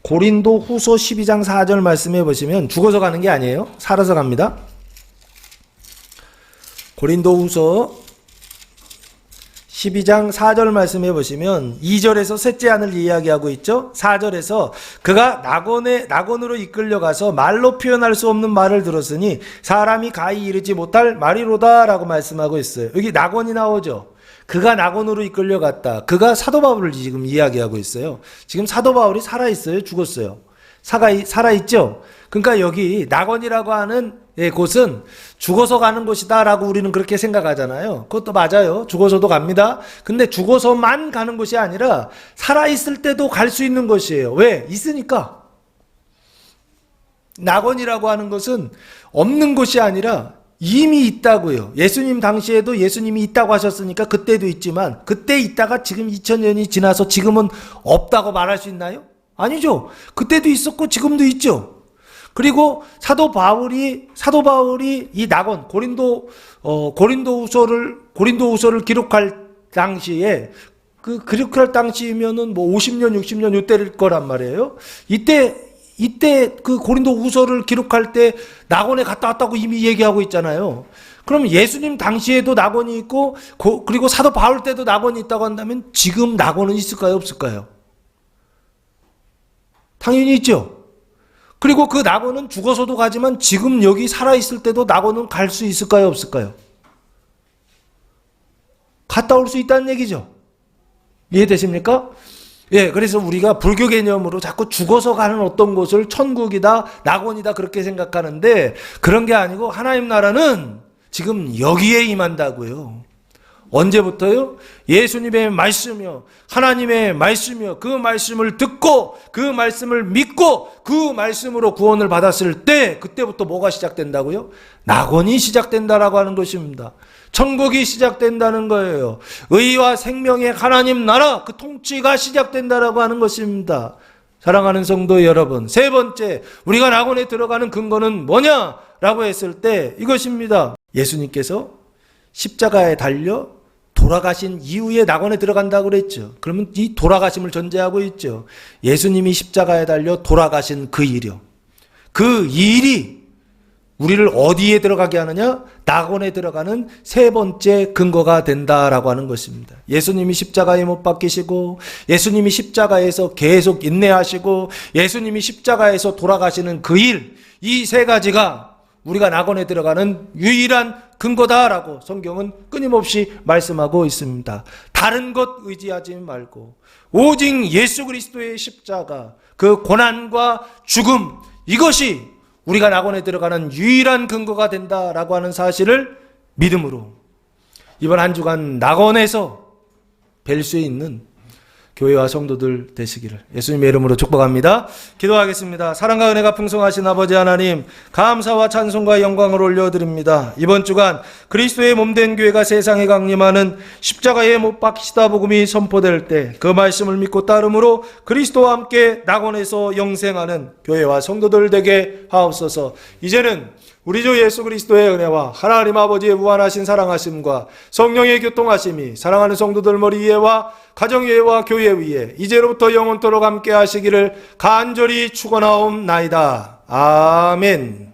고린도후서 12장 4절 말씀해 보시면 죽어서 가는 게 아니에요. 살아서 갑니다. 고린도후서 12장 4절 말씀해 보시면 2절에서 셋째 하늘 이야기하고 있죠. 4절에서 그가 낙원으로 이끌려가서 말로 표현할 수 없는 말을 들었으니 사람이 가히 이르지 못할 말이로다 라고 말씀하고 있어요. 여기 낙원이 나오죠. 그가 낙원으로 이끌려갔다. 그가 사도 바울을 지금 이야기하고 있어요. 지금 사도 바울이 살아있어요? 죽었어요? 살아있죠? 그러니까 여기 낙원이라고 하는 곳은 죽어서 가는 곳이다 라고 우리는 그렇게 생각하잖아요. 그것도 맞아요. 죽어서도 갑니다. 근데 죽어서만 가는 곳이 아니라 살아있을 때도 갈 수 있는 곳이에요. 왜? 있으니까. 낙원이라고 하는 것은 없는 곳이 아니라 이미 있다고요. 예수님 당시에도 예수님이 있다고 하셨으니까 그때도 있지만 그때 있다가 지금 2000년이 지나서 지금은 없다고 말할 수 있나요? 아니죠. 그때도 있었고 지금도 있죠. 그리고 사도 바울이 이 낙원 고린도후서를 기록할 당시에 기록할 당시면은 뭐 50년 60년 요때일 거란 말이에요. 이때 그 고린도후서를 기록할 때 낙원에 갔다 왔다고 이미 얘기하고 있잖아요. 그럼 예수님 당시에도 낙원이 있고 그리고 사도 바울 때도 낙원이 있다고 한다면 지금 낙원은 있을까요, 없을까요? 당연히 있죠. 그리고 그 낙원은 죽어서도 가지만 지금 여기 살아있을 때도 낙원은 갈 수 있을까요, 없을까요? 갔다 올 수 있다는 얘기죠. 이해되십니까? 예, 그래서 우리가 불교 개념으로 자꾸 죽어서 가는 어떤 곳을 천국이다, 낙원이다 그렇게 생각하는데 그런 게 아니고 하나님 나라는 지금 여기에 임한다고요. 언제부터요? 예수님의 말씀이요, 하나님의 말씀이요, 그 말씀을 듣고 그 말씀을 믿고 그 말씀으로 구원을 받았을 때 그때부터 뭐가 시작된다고요? 낙원이 시작된다라고 하는 것입니다. 천국이 시작된다는 거예요. 의와 생명의 하나님 나라 그 통치가 시작된다라고 하는 것입니다. 사랑하는 성도 여러분, 세 번째 우리가 낙원에 들어가는 근거는 뭐냐라고 했을 때 이것입니다. 예수님께서 십자가에 달려 돌아가신 이후에 낙원에 들어간다고 그랬죠. 그러면 이 돌아가심을 전제하고 있죠. 예수님이 십자가에 달려 돌아가신 그 일이요. 그 일이 우리를 어디에 들어가게 하느냐? 낙원에 들어가는 세 번째 근거가 된다라고 하는 것입니다. 예수님이 십자가에 못 박히시고 예수님이 십자가에서 계속 인내하시고 예수님이 십자가에서 돌아가시는 그 일, 이 세 가지가 우리가 낙원에 들어가는 유일한 근거다라고 성경은 끊임없이 말씀하고 있습니다. 다른 것 의지하지 말고 오직 예수 그리스도의 십자가, 그 고난과 죽음, 이것이 우리가 낙원에 들어가는 유일한 근거가 된다라고 하는 사실을 믿음으로 이번 한 주간 낙원에서 뵐 수 있는 교회와 성도들 되시기를 예수님의 이름으로 축복합니다. 기도하겠습니다. 사랑과 은혜가 풍성하신 아버지 하나님, 감사와 찬송과 영광을 올려드립니다. 이번 주간 그리스도의 몸된 교회가 세상에 강림하는 십자가에 못 박히시다 복음이 선포될 때 그 말씀을 믿고 따름으로 그리스도와 함께 낙원에서 영생하는 교회와 성도들 되게 하옵소서. 이제는 우리 주 예수 그리스도의 은혜와 하나님 아버지의 무한하신 사랑하심과 성령의 교통하심이 사랑하는 성도들 머리 위에와 가정 위에와 교회 위에 이제로부터 영원토록 함께 하시기를 간절히 축원하옵나이다. 아멘.